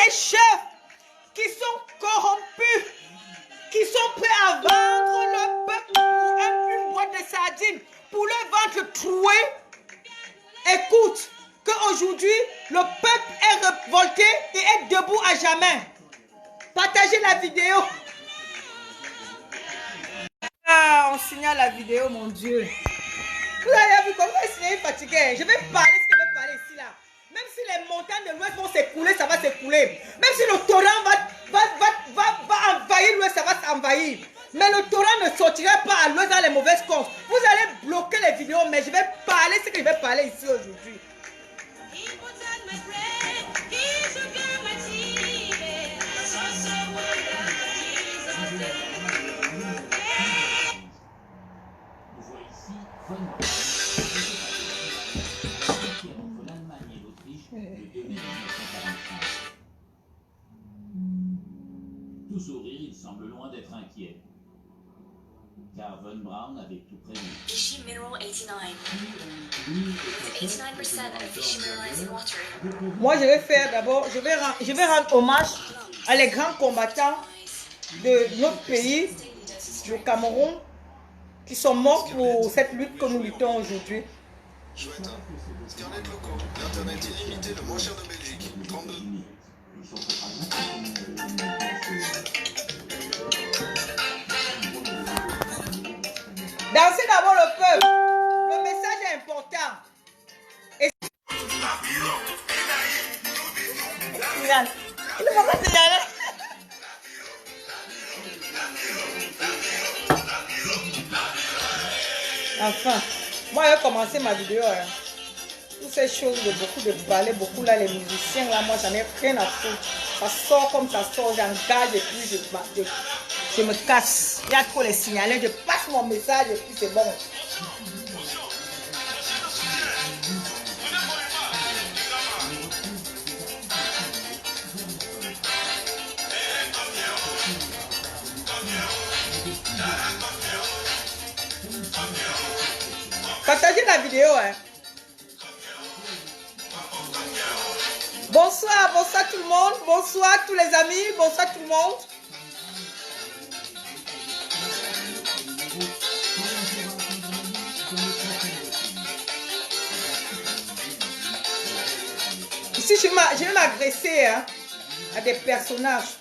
des chefs qui sont corrompus, qui sont prêts à vendre le peuple pour une boîte de sardines, pour le ventre troué. Écoute, qu'aujourd'hui, le peuple est révolté et est debout à jamais. Partagez la vidéo. Ah, on signale la vidéo, mon Dieu. Vous avez vu comment il est fatigué. Je vais parler ce que je vais parler ici, là. Même si les montagnes de l'Ouest vont s'écouler, ça va s'écouler. Même si le torrent va envahir l'Ouest, ça va s'envahir. Mais le torrent ne sortira pas à l'Ouest dans les mauvaises causes. Vous allez bloquer les vidéos, mais je vais parler ce que je vais parler ici aujourd'hui. Tout sourire, il semble loin d'être inquiet. Car Von Braun avait tout prévu. Fishy Mineral 89. With 89% of fishy minerals in water. Moi, je vais faire d'abord, je vais rendre hommage à les grands combattants de notre pays, le Cameroun, qui sont morts pour cette lutte que nous luttons aujourd'hui. Chouette, hein. Scarlett Loco, l'internet illimité le moins cher de Belgique. 32. Dansez d'abord le peuple. Le message est important. Et... Il faut pas signaler. Enfin, moi je vais commencer ma vidéo. Hein. Toutes ces choses de beaucoup de ballets, beaucoup là, les musiciens là, moi j'en ai rien à foutre. Ça sort comme ça sort, j'engage et puis je me casse. Il y a trop les signalés, je passe mon message et puis c'est bon. Partagez la vidéo, hein. Bonsoir, bonsoir tout le monde. Bonsoir tous les amis. Bonsoir tout le monde. Ici, je vais m'agresser hein, à des personnages.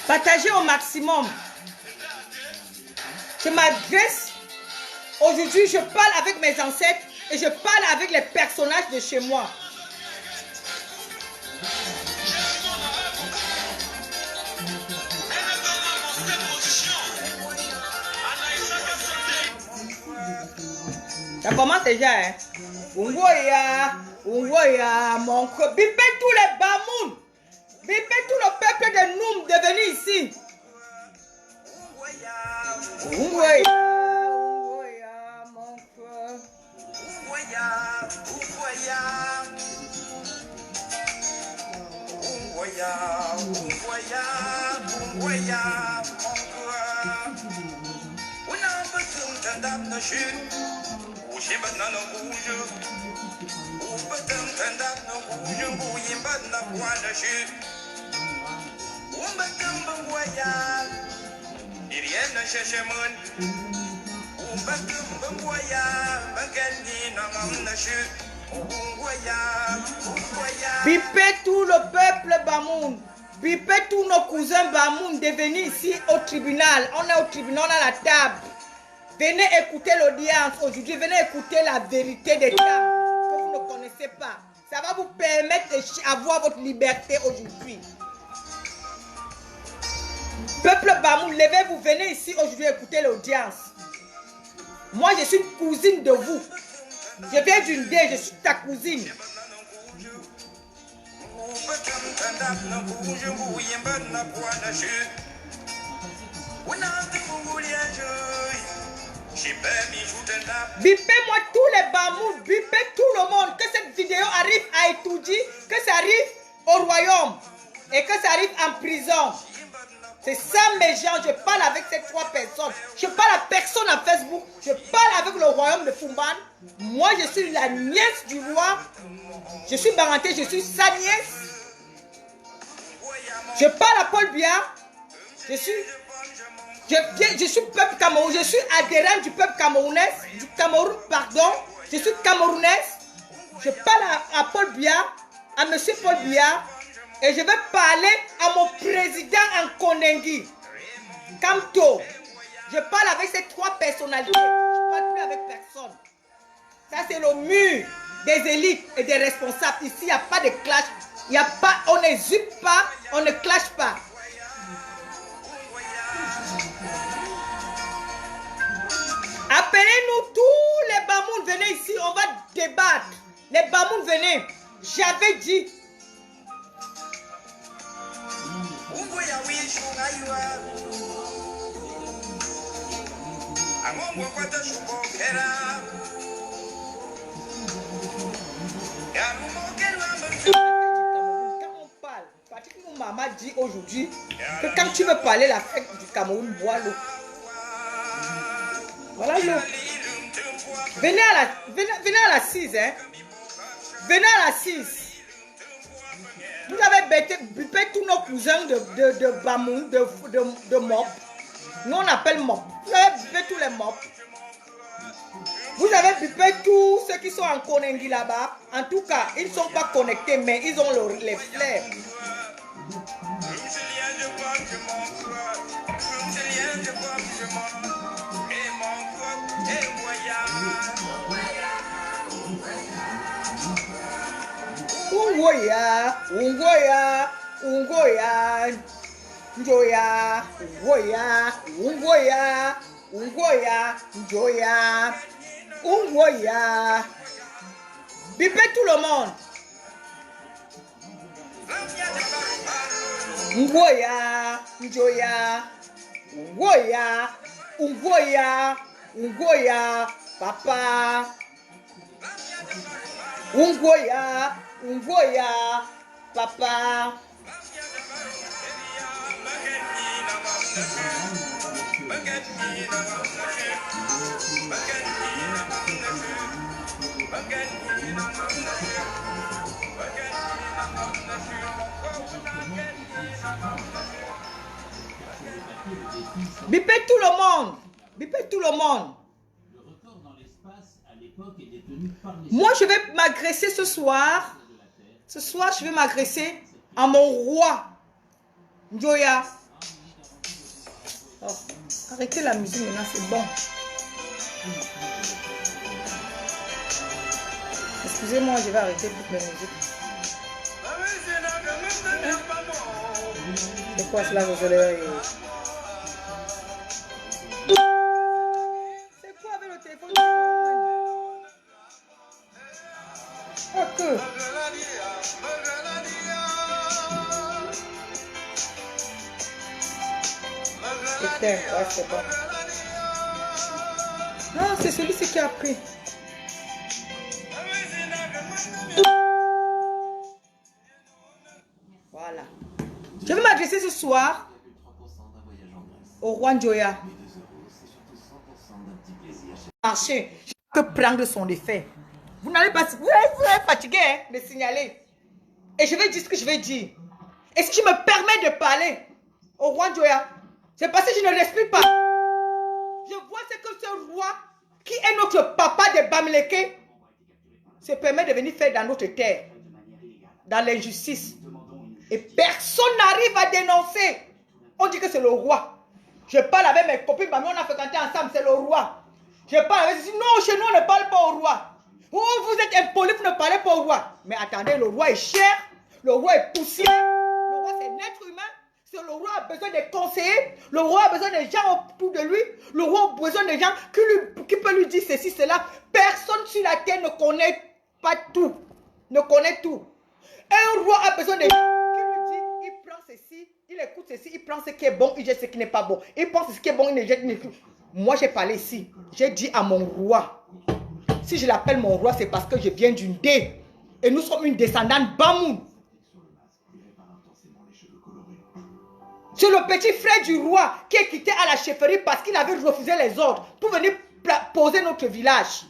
Partagez au maximum. Je m'adresse. Aujourd'hui, je parle avec mes ancêtres et je parle avec les personnages de chez moi. Ça commence déjà, hein. Ungoya, mon creux. Bipez tous les Bamoun. Bipez tout le peuple de Noum de venir ici. Ungoya, mon creux. Bipez tout le peuple Bamoun. Bipez tous nos cousins Bamoun de venir ici au tribunal. On est au tribunal, on a la table. Venez écouter l'audience aujourd'hui. Venez écouter la vérité des temps que vous ne connaissez pas. Ça va vous permettre d'avoir votre liberté aujourd'hui. Peuple Bamoun, levez-vous, venez ici aujourd'hui écouter l'audience. Moi, je suis cousine de vous. Je viens d'une dé, je suis ta cousine. Bipez-moi tous les Bamoun, bipez tout le monde, que cette vidéo arrive à Etoudi, que ça arrive au royaume et que ça arrive en prison. C'est ça mes gens, je parle avec ces 3 personnes. Je parle à personne à Facebook, je parle avec le royaume de Fumban. Moi je suis la nièce du roi, je suis Baranté, je suis sa nièce. Je parle à Paul Biya, je suis peuple Cameroun, je suis adhérent du peuple camerounais, du Cameroun, pardon, je suis camerounaise. Je parle à Paul Biya, à monsieur Paul Biya, et je vais parler à mon président en Kondengi, Kamto. Je parle avec ces 3 personnalités, je ne parle plus avec personne. Ça c'est le mur des élites et des responsables. Ici il n'y a pas de clash, il y a pas, on n'hésite pas, on ne clash pas. Appelez-nous tous les Bamoun, venez ici, on va débattre. Les Bamoun, venez. J'avais dit. Quand on parle, pratiquement maman dit aujourd'hui que quand tu veux parler la fête du Cameroun, bois l'eau. Voilà l'eau. Venez à la 6, hein. Venez à la 6. Vous avez bipé tous nos cousins de Bamoun, de Mop. Nous on appelle Mop. Vous avez bipé tous les Mop. Vous avez bipé tous ceux qui sont en Kondengi là-bas. En tout cas, ils ne sont pas connectés, mais ils ont les fleurs. Ungoya, Ungoya, Ungoya, Njoya, Ungoya, Ungoya, Ungoya, Njoya, Ungoya. Bipez tout le monde. Ungoya, Njoya, Ungoya, Ungoya, Ungoya, papa. Ungoya, Ungoya, papa. Bipez tout le monde. Bipez tout le monde. Moi, je vais m'agresser ce soir. Ce soir, je vais m'agresser à mon roi. Njoya. Oh, arrêtez la musique maintenant, c'est bon. Excusez-moi, je vais arrêter toutes mes musiques. C'est quoi cela, vos oreilles? C'est quoi avec le téléphone? Ok. Putain, ouais, c'est bon. Non, c'est celui-ci qui a pris. Voilà. Je vais m'adresser ce soir au roi Njoya. Marcher, que prendre son effet. Vous n'allez pas, vous allez fatiguer hein, de signaler. Et je vais dire ce que je vais dire. Et si je me permets de parler au roi Njoya, c'est parce que je ne respire pas. Je vois ce que ce roi, qui est notre papa de Bamileke, se permet de venir faire dans notre terre, dans l'injustice. Et personne n'arrive à dénoncer. On dit que c'est le roi. Je parle avec mes copines, mais on a fréquenté ensemble, c'est le roi. Je parle avec ceci. Non, chez nous, on ne parle pas au roi. Oh, vous êtes impoli, vous ne parlez pas au roi. Mais attendez, le roi est cher, le roi est poussière, le roi c'est un être humain. Le roi a besoin de conseillers, le roi a besoin de gens autour de lui, le roi a besoin de gens qui peuvent lui dire ceci, cela. Personne sur la terre ne connaît pas tout, ne connaît tout. Un roi a besoin de gens qui lui disent, il prend ceci, il écoute ceci, il prend ce qui est bon, il jette ce qui n'est pas bon. Il pense ce qui est bon, il ne jette pas. Moi j'ai parlé ici, j'ai dit à mon roi, si je l'appelle mon roi, c'est parce que je viens d'une dé. Et nous sommes une descendante Bamoun. C'est le petit frère du roi qui est quitté à la chefferie parce qu'il avait refusé les ordres pour venir poser notre village.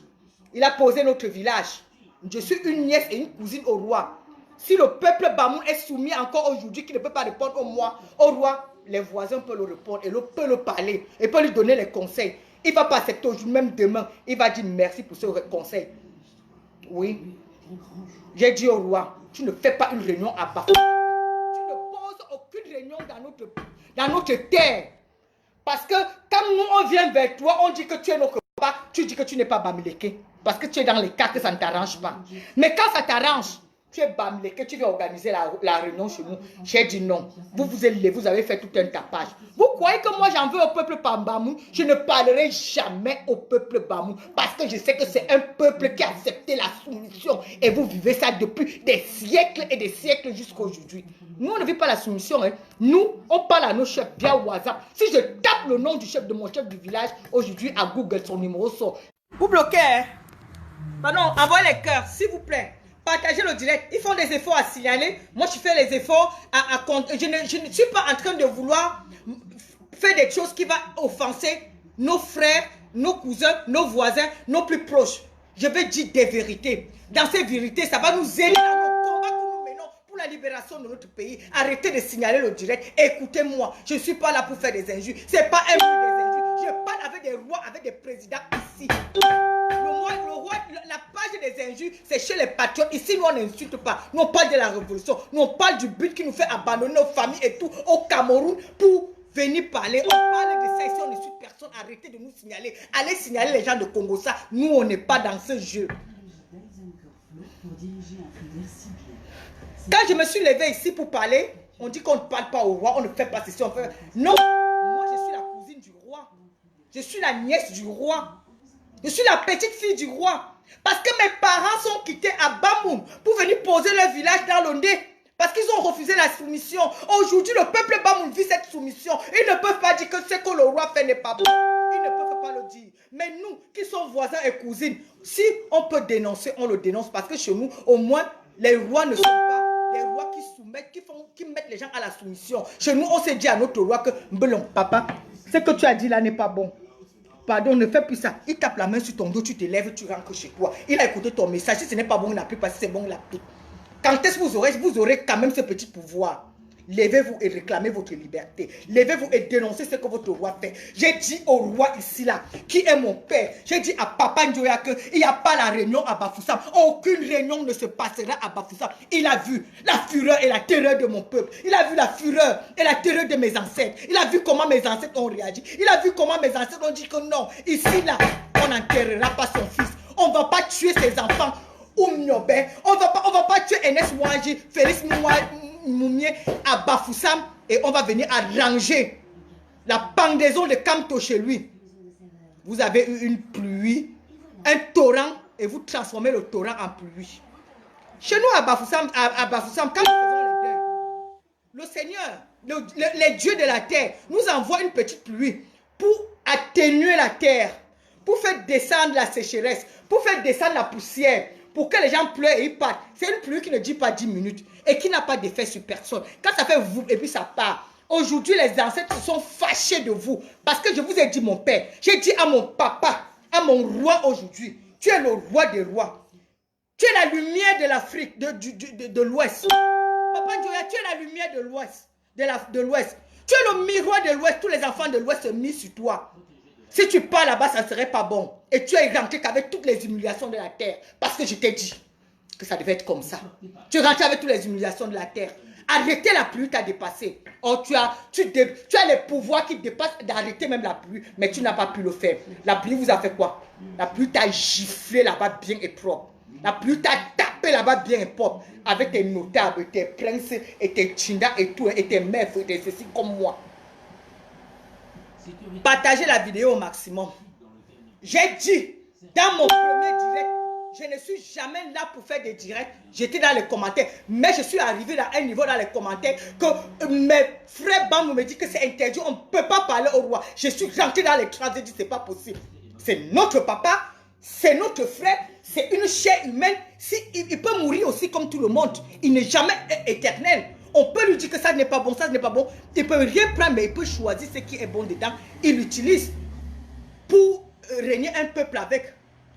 Il a posé notre village. Je suis une nièce et une cousine au roi. Si le peuple Bamoun est soumis encore aujourd'hui, qui ne peut pas répondre au roi, les voisins peuvent le répondre et peut le parler et peut lui donner les conseils. Il ne va pas accepter aujourd'hui, même demain. Il va dire merci pour ce conseil. Oui. J'ai dit au roi, tu ne fais pas une réunion à Bafoussam. Tu ne poses aucune réunion dans notre terre. Parce que quand nous on vient vers toi, on dit que tu es notre papa, tu dis que tu n'es pas Bamileke. Parce que tu es dans les cas que ça ne t'arrange pas. Mais quand ça t'arrange, tu es Bamileke, tu viens organiser la réunion chez nous. J'ai dit non. Vous êtes levé, vous avez fait tout un tapage. Vous croyez que moi j'en veux au peuple Bamou? Je ne parlerai jamais au peuple Bamou. Parce que je sais que c'est un peuple qui a accepté la soumission. Et vous vivez ça depuis des siècles et des siècles jusqu'à aujourd'hui. Nous, on ne vit pas la soumission. Hein. Nous, on parle à nos chefs via WhatsApp. Si je tape le nom du chef de mon chef du village, aujourd'hui à Google, son numéro sort. Vous bloquez, hein? Pardon, envoyez les cœurs, s'il vous plaît. Partagez le direct. Ils font des efforts à signaler. Moi, je fais les efforts je ne suis pas en train de vouloir faire des choses qui vont offenser nos frères, nos cousins, nos voisins, nos plus proches. Je vais dire des vérités. Dans ces vérités, ça va nous aider dans nos combats que nous menons pour la libération de notre pays. Arrêtez de signaler le direct. Écoutez-moi, je ne suis pas là pour faire des injures. Ce n'est pas un but des injures. Je parle avec des rois, avec des présidents ici. Le roi, la page des injures, c'est chez les patriotes. Ici, nous, on n'insulte pas. Nous, on parle de la révolution. Nous, on parle du but qui nous fait abandonner nos familles et tout au Cameroun pour venir parler. On parle de ça ici, on n'insulte personne. Arrêtez de nous signaler. Allez signaler les gens de Congo. Ça, nous, on n'est pas dans ce jeu. Quand je me suis levée ici pour parler, on dit qu'on ne parle pas au roi, on ne fait pas ceci, on fait... Non, moi, je suis la cousine du roi. Je suis la nièce du roi. Je suis la petite fille du roi. Parce que mes parents sont quittés à Bamoun pour venir poser leur village dans l'Ondé. Parce qu'ils ont refusé la soumission. Aujourd'hui, le peuple Bamoun vit cette soumission. Ils ne peuvent pas dire que ce que le roi fait n'est pas bon. Ils ne peuvent pas le dire. Mais nous, qui sommes voisins et cousines, si on peut dénoncer, on le dénonce. Parce que chez nous, au moins, les rois ne sont pas des rois qui soumettent, qui mettent les gens à la soumission. Chez nous, on s'est dit à notre roi que, Mbelon, papa, ce que tu as dit là n'est pas bon. Pardon, ne fais plus ça. Il tape la main sur ton dos, tu te lèves, tu rentres chez toi. Il a écouté ton message. Si ce n'est pas bon, il n'a plus passé, c'est bon, il applique. Quand est-ce que vous aurez quand même ce petit pouvoir? Levez-vous et réclamez votre liberté. Levez-vous et dénoncez ce que votre roi fait. J'ai dit au roi ici là, qui est mon père, j'ai dit à Papa Njoya qu'il n'y a pas la réunion à Bafoussam. Aucune réunion ne se passera à Bafoussam. Il a vu la fureur et la terreur de mon peuple. Il a vu la fureur et la terreur de mes ancêtres. Il a vu comment mes ancêtres ont réagi. Il a vu comment mes ancêtres ont dit que non, ici là, on n'enterrera pas son fils. On ne va pas tuer ses enfants. On ne va pas tuer Enes Mouaji, Félix Moumié à Bafoussam et on va venir arranger la pendaison de Kamto chez lui. Vous avez eu une pluie, un torrent et vous transformez le torrent en pluie. Chez nous à Bafoussam, quand nous faisons les deuils, le Seigneur, les dieux de la terre nous envoient une petite pluie pour atténuer la terre, pour faire descendre la sécheresse, pour faire descendre la poussière, pour que les gens pleurent et ils partent. C'est une pluie qui ne dit pas 10 minutes et qui n'a pas d'effet sur personne. Quand ça fait vous et puis ça part. Aujourd'hui, les ancêtres sont fâchés de vous parce que je vous ai dit mon père. J'ai dit à mon papa, à mon roi aujourd'hui, tu es le roi des rois. Tu es la lumière de l'Afrique, de l'Ouest. Papa Njoya, tu es la lumière de l'Ouest, de l'Ouest. Tu es le miroir de l'Ouest. Tous les enfants de l'Ouest se mis sur toi. Si tu pars là-bas, ça ne serait pas bon. Et tu es rentré qu'avec toutes les humiliations de la terre. Parce que je t'ai dit que ça devait être comme ça. Tu es rentré avec toutes les humiliations de la terre. Arrêter la pluie t'a dépassé. Or, tu as les pouvoirs qui dépassent d'arrêter même la pluie, mais tu n'as pas pu le faire. La pluie vous a fait quoi? La pluie t'a giflé là-bas bien et propre. La pluie t'a tapé là-bas bien et propre. Avec tes notables, tes princes, et tes chindas et tout, et tes mères, et tes ceci comme moi. Partagez la vidéo au maximum. J'ai dit, dans mon premier direct, je ne suis jamais là pour faire des directs. J'étais dans les commentaires. Mais je suis arrivé à un niveau dans les commentaires que mes frères Bambou me disent que c'est interdit. On ne peut pas parler au roi. Je suis rentré dans les trans et dit c'est pas possible. C'est notre papa, c'est notre frère, c'est une chair humaine. Il peut mourir aussi comme tout le monde. Il n'est jamais éternel. On peut lui dire que ça n'est pas bon, ça n'est pas bon. Il ne peut rien prendre, mais il peut choisir ce qui est bon dedans. Il l'utilise pour régner un peuple avec.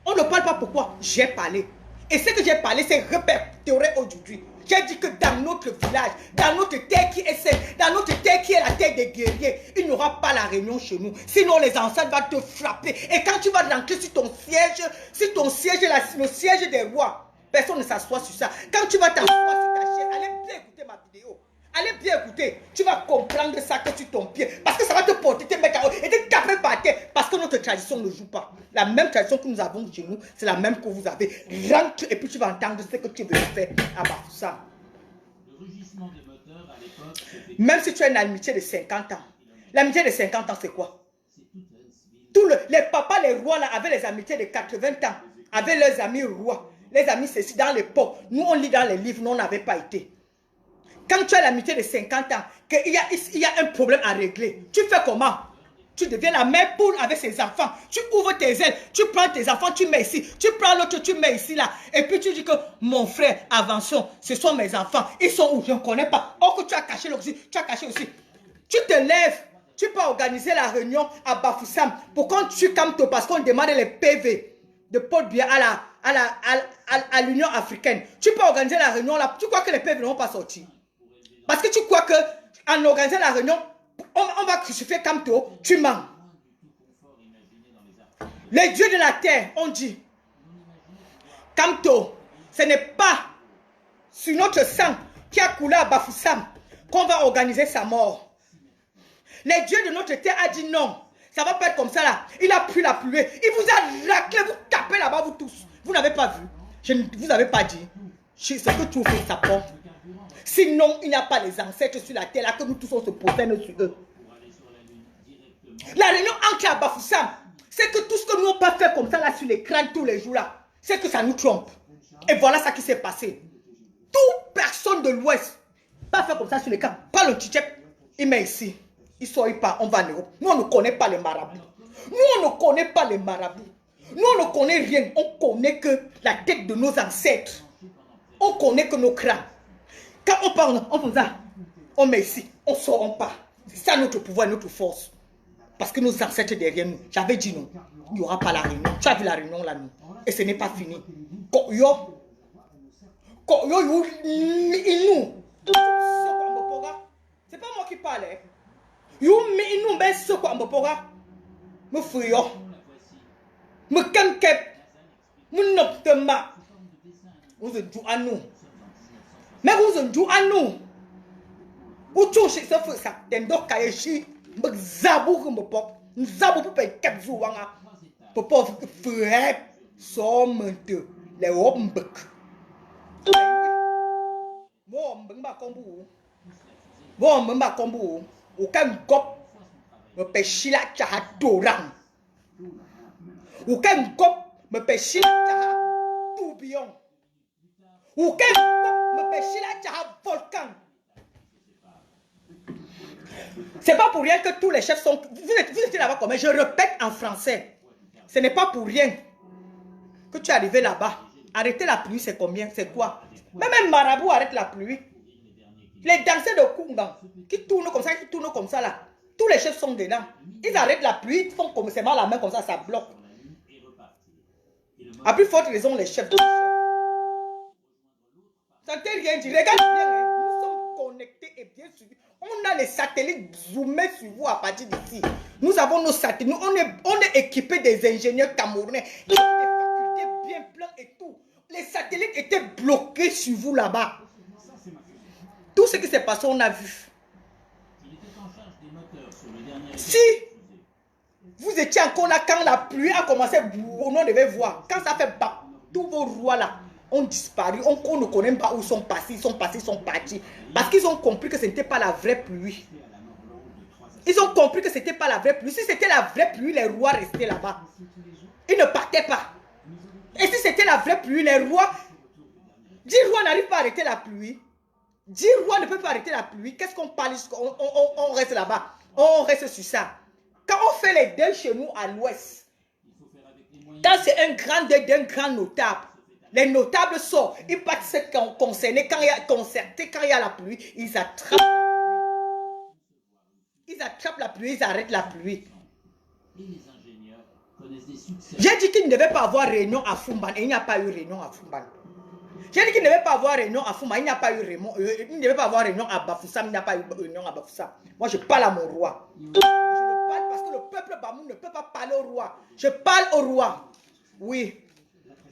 On ne parle pas pourquoi. J'ai parlé. Et ce que j'ai parlé, c'est répertorié aujourd'hui. J'ai dit que dans notre village, dans notre terre qui est saine, dans notre terre qui est la terre des guerriers, il n'y aura pas la réunion chez nous. Sinon, les ancêtres vont te frapper. Et quand tu vas rentrer sur ton siège, le siège des rois, personne ne s'assoit sur ça. Quand tu vas t'asseoir sur ta chaise, allez bien écouter ma vidéo. Allez bien écouter, tu vas comprendre ça que sur ton pied. Parce que ça va te porter, te mettre à haut et te taper par terre. Parce que notre tradition ne joue pas. La même tradition que nous avons chez nous, c'est la même que vous avez. Rentre et puis tu vas entendre ce que tu veux faire à Bafoussam. Même si tu as une amitié de 50 ans. L'amitié de 50 ans, c'est quoi? Les papas, les rois là, avaient les amitiés de 80 ans. Avaient leurs amis rois. Les amis, c'est dans l'époque. Nous, on lit dans les livres, nous, on n'avait pas été. Quand tu as l'amitié de 50 ans, qu'il y a un problème à régler, tu fais comment? Tu deviens la mère poule avec ses enfants. Tu ouvres tes ailes, tu prends tes enfants, tu mets ici. Tu prends l'autre, tu mets ici, là. Et puis tu dis que mon frère, avançons, ce sont mes enfants. Ils sont où? Je ne connais pas. Or que tu as caché aussi, tu as caché aussi. Tu te lèves, tu peux organiser la réunion à Bafoussam pour quand tu Kamto, parce qu'on demande les PV de Paul Biya à l'Union africaine. Tu peux organiser la réunion là. Tu crois que les PV ne vont pas sortir? Parce que tu crois qu'en organisant la réunion, on va crucifier Kamto, tu mens. Les dieux de la terre ont dit, Kamto, ce n'est pas sur notre sang qui a coulé à Bafoussam qu'on va organiser sa mort. Les dieux de notre terre ont dit non, ça va pas être comme ça là. Il a pris la pluie, il vous a raclé, vous tapez là-bas vous tous. Vous n'avez pas vu, vous n'avez pas dit. C'est que tu fais ça porte. Sinon, il n'y a pas les ancêtres sur la terre là que nous tous on se prosterne sur eux. La réunion entre à Bafoussam, c'est que tout ce que nous on peut faire comme ça là sur l'écran tous les jours là, c'est que ça nous trompe. Et voilà ça qui s'est passé. Toute personne de l'Ouest, pas faire comme ça sur l'écran. Pas le tchèque, il met ici. Il sort, il part, on va en Europe. Nous on ne connaît pas les marabouts. Nous on ne connaît pas les marabouts. Nous on ne connaît rien. On connaît que la tête de nos ancêtres. On connaît que nos crânes. Quand on parle, on fait ça, on met ici, on sort, on part. C'est ça notre pouvoir, notre force. Parce que nos ancêtres derrière nous, j'avais dit non, il n'y aura pas la réunion. Tu as vu la réunion là, nous. Et ce n'est pas fini. C'est pas moi qui parle. Me fuyo. Me kenkep. Me noptema. Vous êtes à nous. Mais vous êtes à nous. Vous touchez ce feu, ça. Tendo kayeshi. Me zabou me pop. Nous zabou pour payer 4 jours. Pour pas faire somme de les hombek. Bon, m'ba kombu. Bon, m'ba kombu. Aucun gop. Me pêcher la tchahadoran. Aucun gop. Me pêcher la tourbillon. Aucun gop. Me pêcher la tchahavolcan. C'est pas pour rien que tous les chefs sont... Vous étiez là-bas comment? Je répète en français. Ce n'est pas pour rien que tu es arrivé là-bas. Arrêter la pluie, c'est combien? C'est quoi? Même Marabout arrête la pluie. Les danseurs de Kungan qui tournent comme ça là. Tous les chefs sont dedans. Ils arrêtent la pluie, ils font comme c'est mal la main comme ça bloque. À plus forte raison, les chefs. Ça ne t'est rien dit. Regarde bien, nous sommes connectés et bien suivis. On a les satellites zoomés sur vous à partir d'ici. Nous avons nos satellites. On est équipés des ingénieurs camerounais qui ont des facultés bien pleines et tout. Les satellites étaient bloqués sur vous là-bas. Tout ce qui s'est passé, on a vu. Il était en charge des moteurs sur le dernier Si vous étiez encore là quand la pluie a commencé, on devait voir. Quand ça fait bas, tous vos rois là ont disparu. On ne connaît pas où ils sont passés, ils sont partis. Parce qu'ils ont compris que ce n'était pas la vraie pluie. Ils ont compris que ce n'était pas la vraie pluie. Si c'était la vraie pluie, les rois restaient là-bas. Ils ne partaient pas. Et si c'était la vraie pluie, les rois... 10 rois n'arrivent pas à arrêter la pluie. 10 rois ne peuvent pas arrêter la pluie. Qu'est-ce qu'on parle? On reste là-bas. On reste sur ça. Quand on fait les deuils chez nous à l'ouest, quand c'est un grand deuil d'un grand notable, les notables sortent. Ils partent se concerner quand il y a concerté, quand il y a la pluie, ils attrapent la pluie. Ils attrapent la pluie, ils arrêtent la pluie. Et les ingénieurs connaissent des succès. J'ai dit qu'il ne devait pas avoir réunion à Fumban et il n'y a pas eu réunion à Fumban. J'ai dit qu'il ne devait pas avoir réunion à Fumban, il n'y a pas eu réunion. Il ne devait pas avoir réunion à Bafoussam, il n'y a pas eu réunion à Bafoussam. Moi, je parle à mon roi. Je le parle parce que le peuple Bamoun ne peut pas parler au roi. Je parle au roi. Oui.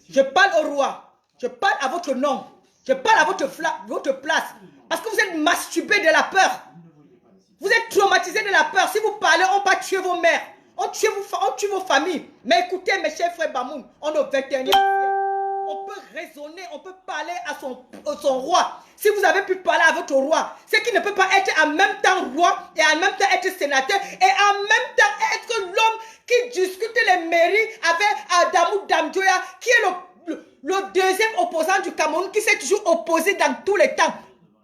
Je parle au roi. Je parle à votre nom. Je parle à votre place. Parce que vous êtes masturbé de la peur. Vous êtes traumatisé de la peur. Si vous parlez, on va tuer vos mères. On tue vos familles. Mais écoutez, mes chers frères Bamoun, on est au 21e siècle. On peut raisonner, on peut parler à son roi. Si vous avez pu parler à votre roi, c'est qu'il ne peut pas être en même temps roi et en même temps être sénateur et en même temps être l'homme qui discute les mairies avec Adamou Damjoya, qui est le deuxième opposant du Cameroun, qui s'est toujours opposé dans tous les temps.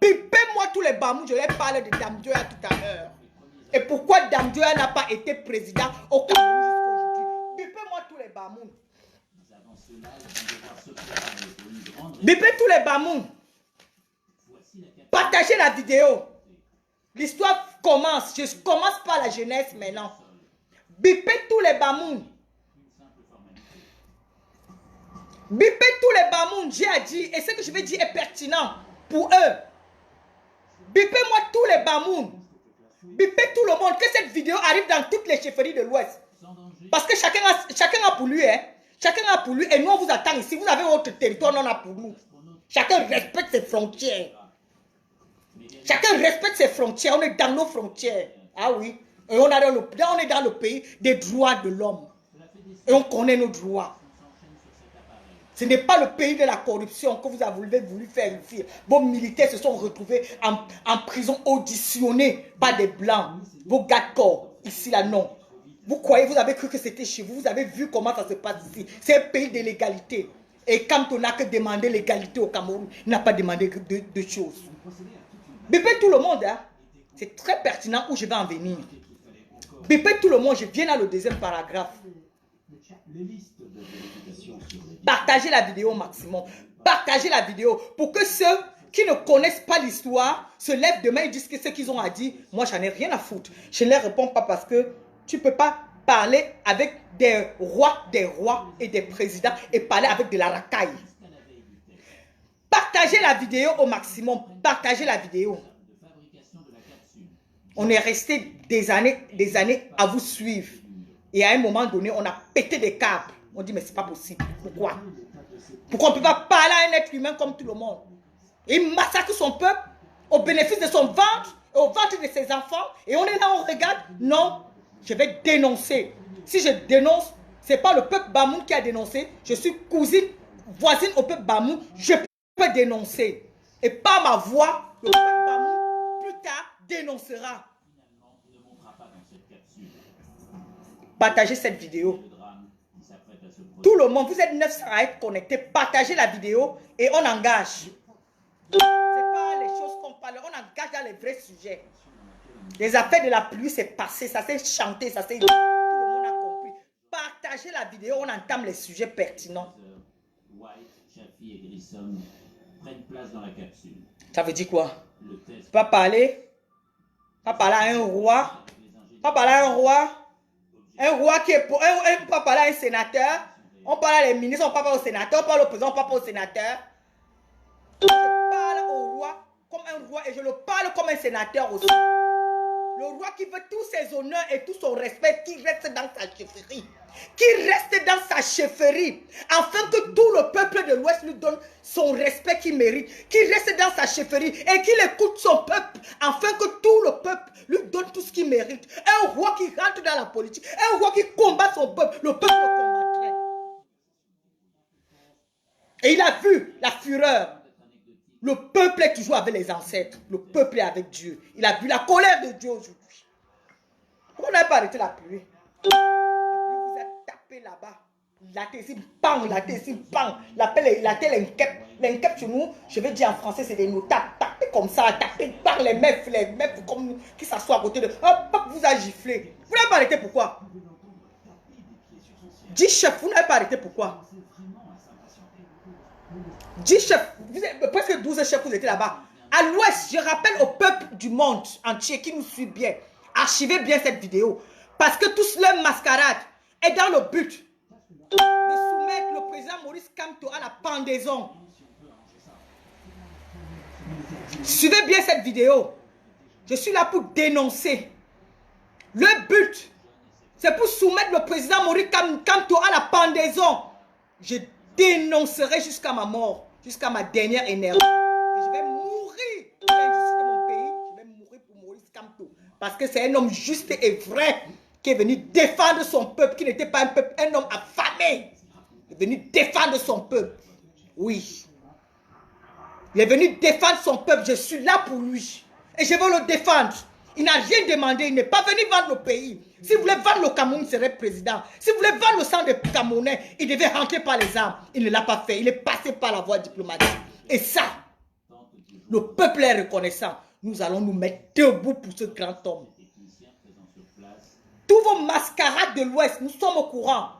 Pipez-moi tous les Bamou, je vais parler de Damjoya tout à l'heure. Et pourquoi Damjoya n'a pas été président au Cameroun jusqu'à aujourd'hui? Pipez-moi tous les Bamou. Bipez tous les Bamoun. Partagez la vidéo. L'histoire commence. Je commence par la jeunesse maintenant. Bipez tous les Bamoun. Bipez tous les Bamoun. J'ai dit, et ce que je vais dire est pertinent pour eux. Bipez-moi tous les Bamoun. Bipez tout le monde. Que cette vidéo arrive dans toutes les chefferies de l'Ouest. Parce que chacun a pour lui, hein. Chacun a pour lui et nous on vous attend ici. Vous avez votre territoire, on a pour nous. Chacun respecte ses frontières. Chacun respecte ses frontières. On est dans nos frontières. Ah oui. Et on est dans le pays des droits de l'homme. Et on connaît nos droits. Ce n'est pas le pays de la corruption que vous avez voulu faire ici. Vos militaires se sont retrouvés en prison auditionnés par des blancs. Vos gars de corps. Ici là, non. Vous croyez, vous avez cru que c'était chez vous. Vous avez vu comment ça se passe ici. C'est un pays de l'égalité. Et quand on n'a que demandé l'égalité au Cameroun, il n'a pas demandé de choses. Bipez tout le monde. Hein? C'est très pertinent où je vais en venir. Bipez tout le monde. Je viens dans le deuxième paragraphe. Partagez la vidéo au maximum. Partagez la vidéo pour que ceux qui ne connaissent pas l'histoire se lèvent demain et disent que ce qu'ils ont à dire. Moi, j'en ai rien à foutre. Je ne les réponds pas parce que tu ne peux pas parler avec des rois et des présidents et parler avec de la racaille. Partagez la vidéo au maximum. Partagez la vidéo. On est resté des années à vous suivre. Et à un moment donné, on a pété des câbles. On dit, mais c'est pas possible. Pourquoi? Pourquoi on ne peut pas parler à un être humain comme tout le monde? Il massacre son peuple au bénéfice de son ventre et au ventre de ses enfants. Et on est là, on regarde. Non. Je vais dénoncer. Si je dénonce, ce n'est pas le peuple Bamoun qui a dénoncé. Je suis voisine au peuple Bamoun. Je peux dénoncer. Et par ma voix, le peuple Bamoun, plus tard, dénoncera. Partagez cette vidéo. Tout le monde, vous êtes 900 à être connectés. Partagez la vidéo et on engage. Ce n'est pas les choses qu'on parle. On engage dans les vrais sujets. Les affaires de la pluie, c'est passé, ça s'est chanté, ça s'est... Tout le monde a compris. Partagez la vidéo, on entame les sujets pertinents. Ça veut dire quoi? Pas parler à un roi. Pas parler à un roi. Un roi qui est pour... Pas parler à un sénateur. On parle à les ministres, on parle au sénateur. On parle au président, on parle au sénateur. Je parle au roi comme un roi et je le parle comme un sénateur aussi. Le roi qui veut tous ses honneurs et tout son respect qui reste dans sa chefferie. qui reste dans sa chefferie, afin que tout le peuple de l'Ouest lui donne son respect qu'il mérite, qui reste dans sa chefferie et qu'il écoute son peuple, afin que tout le peuple lui donne tout ce qu'il mérite. Un roi qui rentre dans la politique, un roi qui combat son peuple, le peuple le combattrait. Et il a vu la fureur. Le peuple est toujours avec les ancêtres, le peuple est avec Dieu. Il a vu la colère de Dieu aujourd'hui. Pourquoi on n'a pas arrêté la pluie? La pluie vous a tapé là-bas. La tessie, bang, la tessie, bang. La telle l'enquête. L'enquête chez nous, je vais dire en français, c'est des notables. Tapez comme ça, tapez par les meufs comme qui s'assoient à côté de. Hop, vous a giflé. Vous n'avez pas arrêté pourquoi? 10 chefs, vous n'avez pas arrêté pourquoi? 10 chefs, presque 12 chefs, vous étiez là-bas. À l'Ouest, je rappelle au peuple du monde entier qui nous suit bien, archivez bien cette vidéo. Parce que tous leur mascarade est dans le but de soumettre le président Maurice Kamto à la pendaison. Suivez bien cette vidéo. Je suis là pour dénoncer. Le but, c'est pour soumettre le président Maurice Kamto à la pendaison. Je dénoncerai jusqu'à ma mort, jusqu'à ma dernière énergie. Et je vais mourir pour l'injustice de mon pays. Je vais mourir pour Maurice Kamto. Parce que c'est un homme juste et vrai qui est venu défendre son peuple, qui n'était pas un peuple, un homme affamé. Il est venu défendre son peuple. Oui. Il est venu défendre son peuple. Je suis là pour lui. Et je veux le défendre. Il n'a rien demandé. Il n'est pas venu vendre le pays. Si vous voulez vendre le Cameroun, il serait président. Si vous voulez vendre le sang des Camerounais, il devait rentrer par les armes. Il ne l'a pas fait. Il est passé par la voie diplomatique. Et ça, le peuple est reconnaissant. Nous allons nous mettre debout pour ce grand homme. Tous vos mascarades de l'Ouest, nous sommes au courant.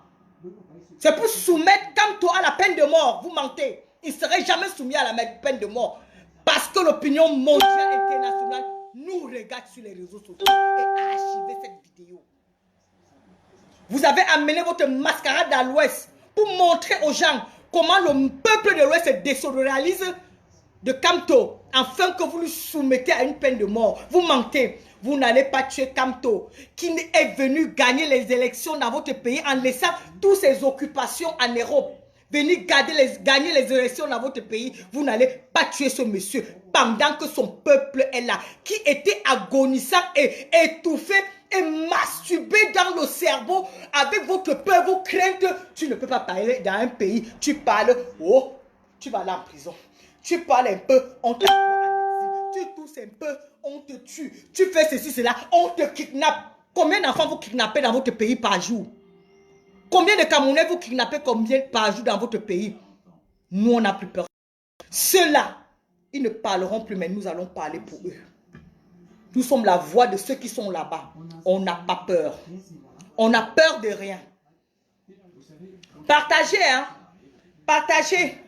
C'est pour soumettre Kamto à la peine de mort. Vous mentez. Il ne serait jamais soumis à la peine de mort. Parce que l'opinion mondiale internationale nous regarde sur les réseaux sociaux et a archivé cette vidéo. Vous avez amené votre mascarade à l'Ouest pour montrer aux gens comment le peuple de l'Ouest se désolidarise de Kamto afin que vous lui soumettez à une peine de mort. Vous mentez. Vous n'allez pas tuer Kamto qui est venu gagner les élections dans votre pays en laissant toutes ses occupations en Europe. Venir gagner les élections dans votre pays. Vous n'allez pas tuer ce monsieur pendant que son peuple est là. Qui était agonisant et étouffé et masturbé dans le cerveau avec votre peur, vos craintes. Tu ne peux pas parler dans un pays. Tu parles, oh, tu vas aller en prison. Tu parles un peu, on t'envoie en exil. Tu tousses un peu, on te tue. Tu fais ceci, cela, on te kidnappe. Combien d'enfants vous kidnappez dans votre pays par jour? Combien de Camerounais vous kidnappez combien par jour dans votre pays? Nous, on n'a plus peur. Ceux-là, ils ne parleront plus, mais nous allons parler pour eux. Nous sommes la voix de ceux qui sont là-bas. On n'a pas peur. On n'a peur de rien. Partagez, hein. Partagez.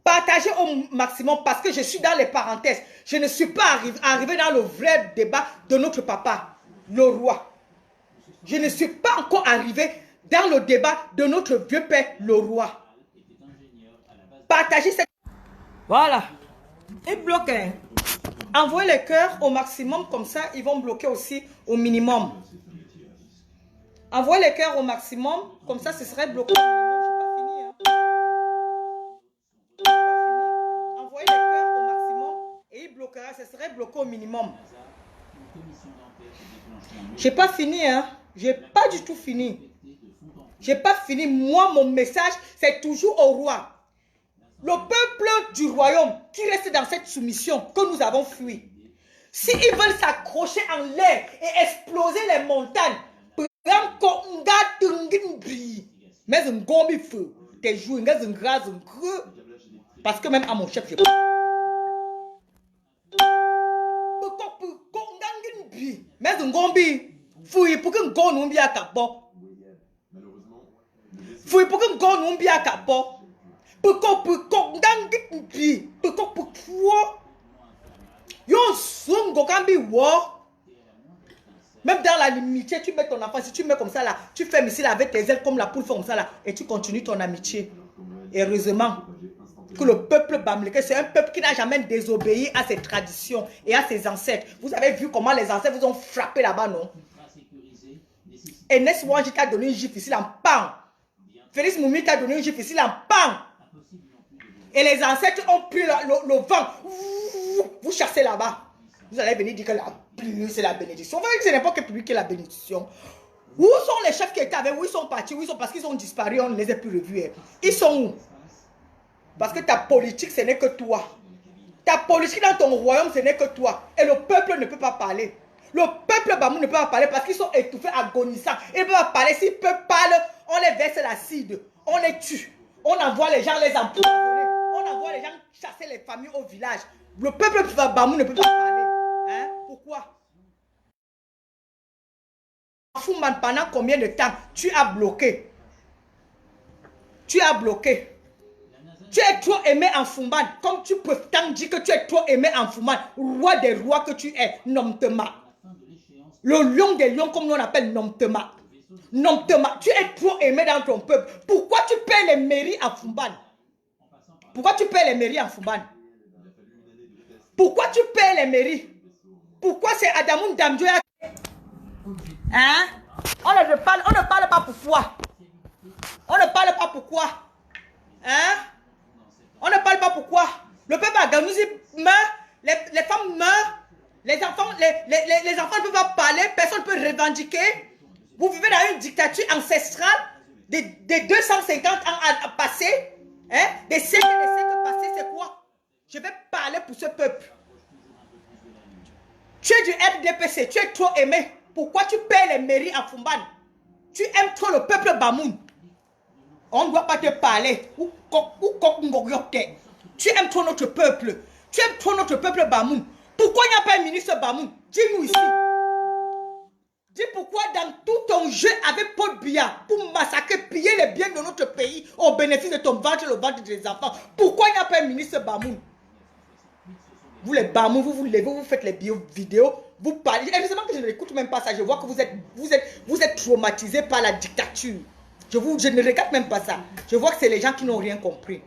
Partagez au maximum parce que je suis dans les parenthèses. Je ne suis pas arrivé dans le vrai débat de notre papa, le roi. Je ne suis pas encore arrivé dans le débat de notre vieux père, le roi. Partagez cette... Voilà. Ils bloquent. Hein. Envoyez les cœurs au maximum, comme ça, ils vont bloquer aussi au minimum. Envoyez les cœurs au maximum, comme ça, ce serait bloqué. Je n'ai pas fini. Hein. Envoyez les cœurs au maximum et il bloquera, ce serait bloqué au minimum. J'ai pas fini, hein. J'ai pas du tout fini. J'ai pas fini. Moi, mon message, c'est toujours au roi. Le peuple du royaume qui reste dans cette soumission que nous avons fui. S'ils veulent s'accrocher en l'air et exploser les montagnes, parce que même à mon chef, je même dans l'amitié, tu mets ton enfant, si tu mets comme ça là, tu fais missile avec tes ailes comme la poule fait comme ça là, et tu continues ton amitié. Et heureusement que le peuple bamileke, c'est un peuple qui n'a jamais désobéi à ses traditions et à ses ancêtres. Vous avez vu comment les ancêtres vous ont frappé là-bas, non? Ernest Wanji t'a donné une gifle ici, en pan. Félix Moumi t'a donné une gifle ici, en pan. Et les ancêtres ont pris le vent. Vous chassez là-bas. Vous allez venir dire que la pluie, c'est la bénédiction. Vous voyez que c'est n'importe quel public qui est la bénédiction. Où sont les chefs qui étaient avec? Où ils sont partis? Où ils sont? Parce qu'ils ont disparu, on ne les a plus revus. Ils sont où? Parce que ta politique, ce n'est que toi. Ta politique dans ton royaume, ce n'est que toi. Et le peuple ne peut pas parler. Le peuple Bamou ne peut pas parler parce qu'ils sont étouffés, agonisants. Ils ne peuvent pas parler. S'ils peuvent parler, on les verse l'acide. On les tue. On envoie les gens les empoisonner. On envoie les gens chasser les familles au village. Le peuple Bamou ne peut pas parler. Hein? Pourquoi? Fouman, pendant combien de temps tu as bloqué? Tu as bloqué. Tu es trop aimé en Fouman. Comme tu peux tant dire que tu es trop aimé en Fouman. Roi des rois que tu es. Nomtema. Le lion des lions comme nous on appelle Nomtema. Nomtema. Tu es trop aimé dans ton peuple. Pourquoi tu paies les mairies en Fouman? Pourquoi tu paies les mairies en Fouman? Pourquoi tu paies les mairies? Pourquoi c'est Adamoun Damjoya? Hein? On ne parle pas pourquoi. On ne parle pas pourquoi. Hein? On ne parle pas pourquoi. Le peuple Aganouzi meurt, les femmes meurent, les enfants ne peuvent pas parler, personne ne peut revendiquer. Vous vivez dans une dictature ancestrale des 250 ans passés, hein? Des siècles et des siècles passés, c'est quoi? Je vais parler pour ce peuple. Tu es du RDPC, tu es trop aimé. Pourquoi tu payes les mairies en Fumban? Tu aimes trop le peuple Bamoun. On ne doit pas te parler. Tu aimes trop notre peuple. Tu aimes trop notre peuple Bamoun. Pourquoi il n'y a pas un ministre Bamoun? Dis-nous ici. Dis pourquoi dans tout ton jeu avec Paul Biya pour massacrer, piller les biens de notre pays au bénéfice de ton ventre et le ventre des enfants. Pourquoi il n'y a pas un ministre Bamoun? Vous les Bamoun, vous vous levez, vous faites les vidéos, vous parlez. Heureusement que je n'écoute même pas ça. Je vois que vous êtes traumatisés par la dictature. Je ne regarde même pas ça. Je vois que c'est les gens qui n'ont rien compris.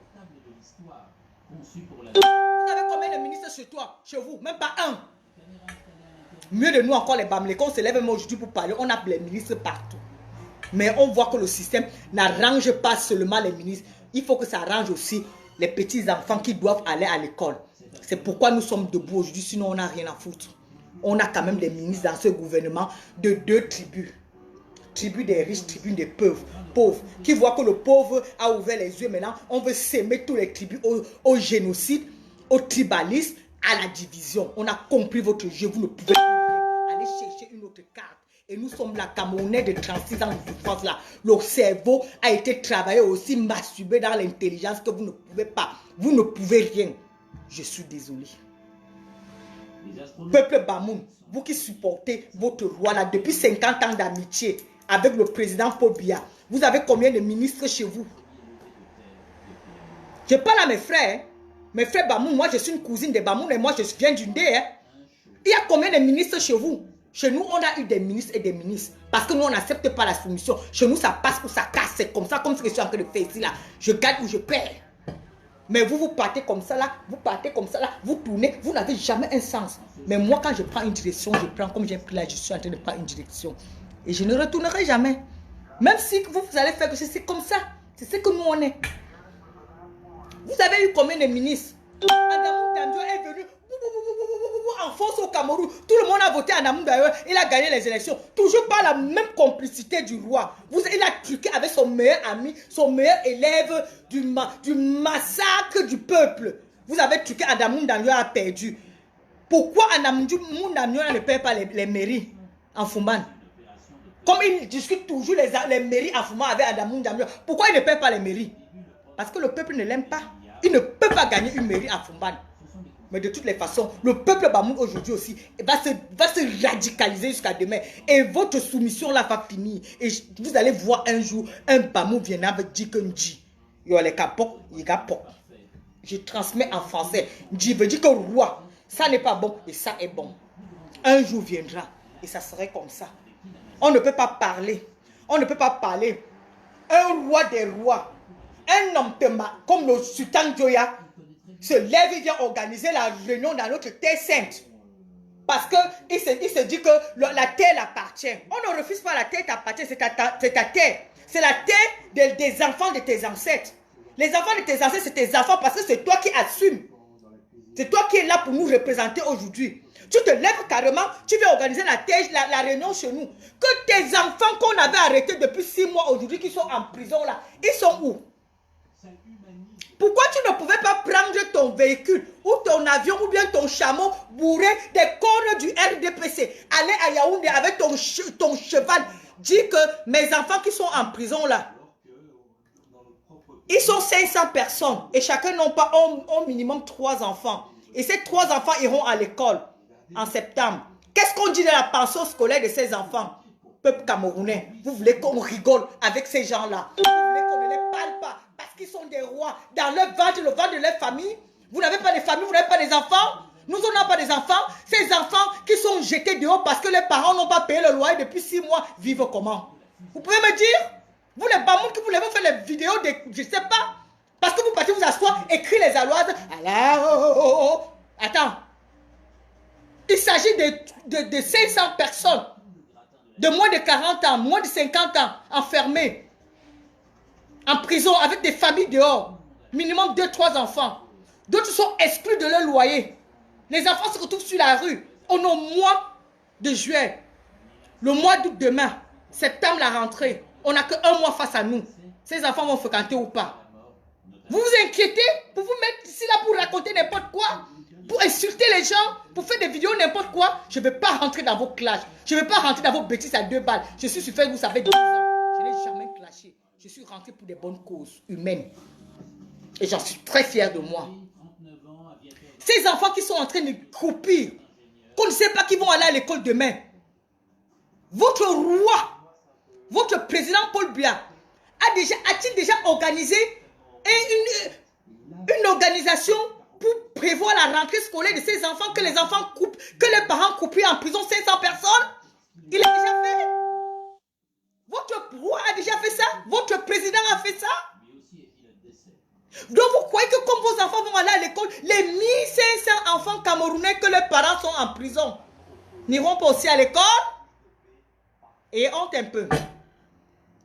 Vous avez combien de ministres chez toi, chez vous? Même pas un. Mieux de nous encore les Bamlés. Quand on se lève même aujourd'hui pour parler, on a les ministres partout. Mais on voit que le système n'arrange pas seulement les ministres. Il faut que ça arrange aussi les petits enfants qui doivent aller à l'école. C'est pourquoi nous sommes debout aujourd'hui, sinon on n'a rien à foutre. On a quand même des ministres dans ce gouvernement de deux tribus. Tribu des riches, tribu des pauvres, qui voient que le pauvre a ouvert les yeux. Maintenant, on veut s'aimer tous les tribus au génocide, au tribalisme, à la division. On a compris votre jeu, vous ne pouvez plus aller chercher une autre carte. Et nous sommes la Camerounais de 36 ans de souffrance là. Le cerveau a été travaillé aussi, masturbé dans l'intelligence que vous ne pouvez pas. Vous ne pouvez rien. Je suis désolé. Peuple Bamoun, vous qui supportez votre roi là depuis 50 ans d'amitié avec le président Paul Biya, vous avez combien de ministres chez vous? Je parle à mes frères. Mes frères Bamoun, moi je suis une cousine de Bamoun et moi je viens d'une dé. Il y a combien de ministres chez vous? Chez nous, on a eu des ministres et des ministres. Parce que nous, on n'accepte pas la soumission. Chez nous, ça passe ou ça casse. C'est comme ça, comme ce que je suis en train de faire ici là. Je gagne ou je perds. Mais vous partez comme ça là, vous partez comme ça là, vous tournez, vous n'avez jamais un sens. Mais moi, quand je prends une direction, je prends comme j'ai pris là, je suis en train de prendre une direction. Et je ne retournerai jamais. Même si vous allez faire que c'est comme ça. C'est ce que nous on est. Vous avez eu combien de ministres? Adamoun Damjo est venu en force au Cameroun. Tout le monde a voté Adamoun Damjo. Il a gagné les élections. Toujours par la même complicité du roi. Il a truqué avec son meilleur ami, son meilleur élève du massacre du peuple. Vous avez truqué, Adamoun Damjo a perdu. Pourquoi Adamoun Damjo ne perd pas les mairies en Fumban? Comme il discute toujours les mairies en Fumban avec Adamoun Damjo, pourquoi il ne perd pas les mairies? Parce que le peuple ne l'aime pas. Il ne peut pas gagner une mairie à Fumban. Mais de toutes les façons, le peuple Bamoun aujourd'hui aussi va se radicaliser jusqu'à demain. Et votre soumission là va finir. Et vous allez voir un jour un Bamoun viendra avec Djikenji. Je transmets en français. Je veux dire que roi, ça n'est pas bon et ça est bon. Un jour viendra et ça serait comme ça. On ne peut pas parler. On ne peut pas parler. Un roi des rois. Un homme comme le sultan Joya se lève et vient organiser la réunion dans notre terre sainte. Parce qu'il se dit que la terre appartient. On ne refuse pas la terre t'appartient, c'est ta terre. C'est la terre des enfants de tes ancêtres. Les enfants de tes ancêtres, c'est tes enfants parce que c'est toi qui assumes. C'est toi qui es là pour nous représenter aujourd'hui. Tu te lèves carrément, tu viens organiser la réunion chez nous. Que tes enfants qu'on avait arrêtés depuis 6 mois aujourd'hui, qui sont en prison là, ils sont où? Pourquoi tu ne pouvais pas prendre ton véhicule ou ton avion ou bien ton chameau bourré des cornes du RDPC, aller à Yaoundé avec ton cheval, dire que mes enfants qui sont en prison là, ils sont 500 personnes et chacun n'a pas au minimum 3 enfants. Et ces 3 enfants iront à l'école en septembre. Qu'est-ce qu'on dit de la pension scolaire de ces enfants? Peuple camerounais, vous voulez qu'on rigole avec ces gens-là? Vous voulez qu'on ne les parle pas parce qu'ils sont des rois dans leur ventre, le ventre de leur famille? Vous n'avez pas de famille, vous n'avez pas des enfants? Nous, on n'a pas des enfants. Ces enfants qui sont jetés dehors parce que les parents n'ont pas payé le loyer depuis 6 mois, vivent comment? Vous pouvez me dire? Vous les bamoun qui vous voulez faire les vidéos de, je ne sais pas, parce que vous partez vous asseoir, écrire les aloises. Attends. Il s'agit de 500 personnes de moins de 40 ans, moins de 50 ans, enfermées, en prison, avec des familles dehors, minimum 2-3 enfants. D'autres sont exclus de leur loyer. Les enfants se retrouvent sur la rue. On est au mois de juillet, le mois d'août demain, septembre la rentrée. On n'a qu'un mois face à nous. Ces enfants vont fréquenter ou pas? Vous vous inquiétez pour vous mettre ici là pour raconter n'importe quoi? Pour insulter les gens? Pour faire des vidéos n'importe quoi? Je ne vais pas rentrer dans vos clashs. Je ne vais pas rentrer dans vos bêtises à 2 balles. Je suis sur Facebook, ça fait 10 ans. Je n'ai jamais clashé. Je suis rentré pour des bonnes causes humaines. Et j'en suis très fier de moi. Ces enfants qui sont en train de croupir, qu'on ne sait pas qui vont aller à l'école demain. Votre roi, votre président Paul Biya, a-t-il déjà organisé une organisation pour prévoir la rentrée scolaire de ces enfants, que les enfants coupent, que les parents coupent en prison 500 personnes? Il a déjà fait. Votre roi a déjà fait ça. Votre président a fait ça. Donc vous croyez que comme vos enfants vont aller à l'école, les 1500 enfants camerounais que leurs parents sont en prison n'iront pas aussi à l'école? Ayez honte un peu.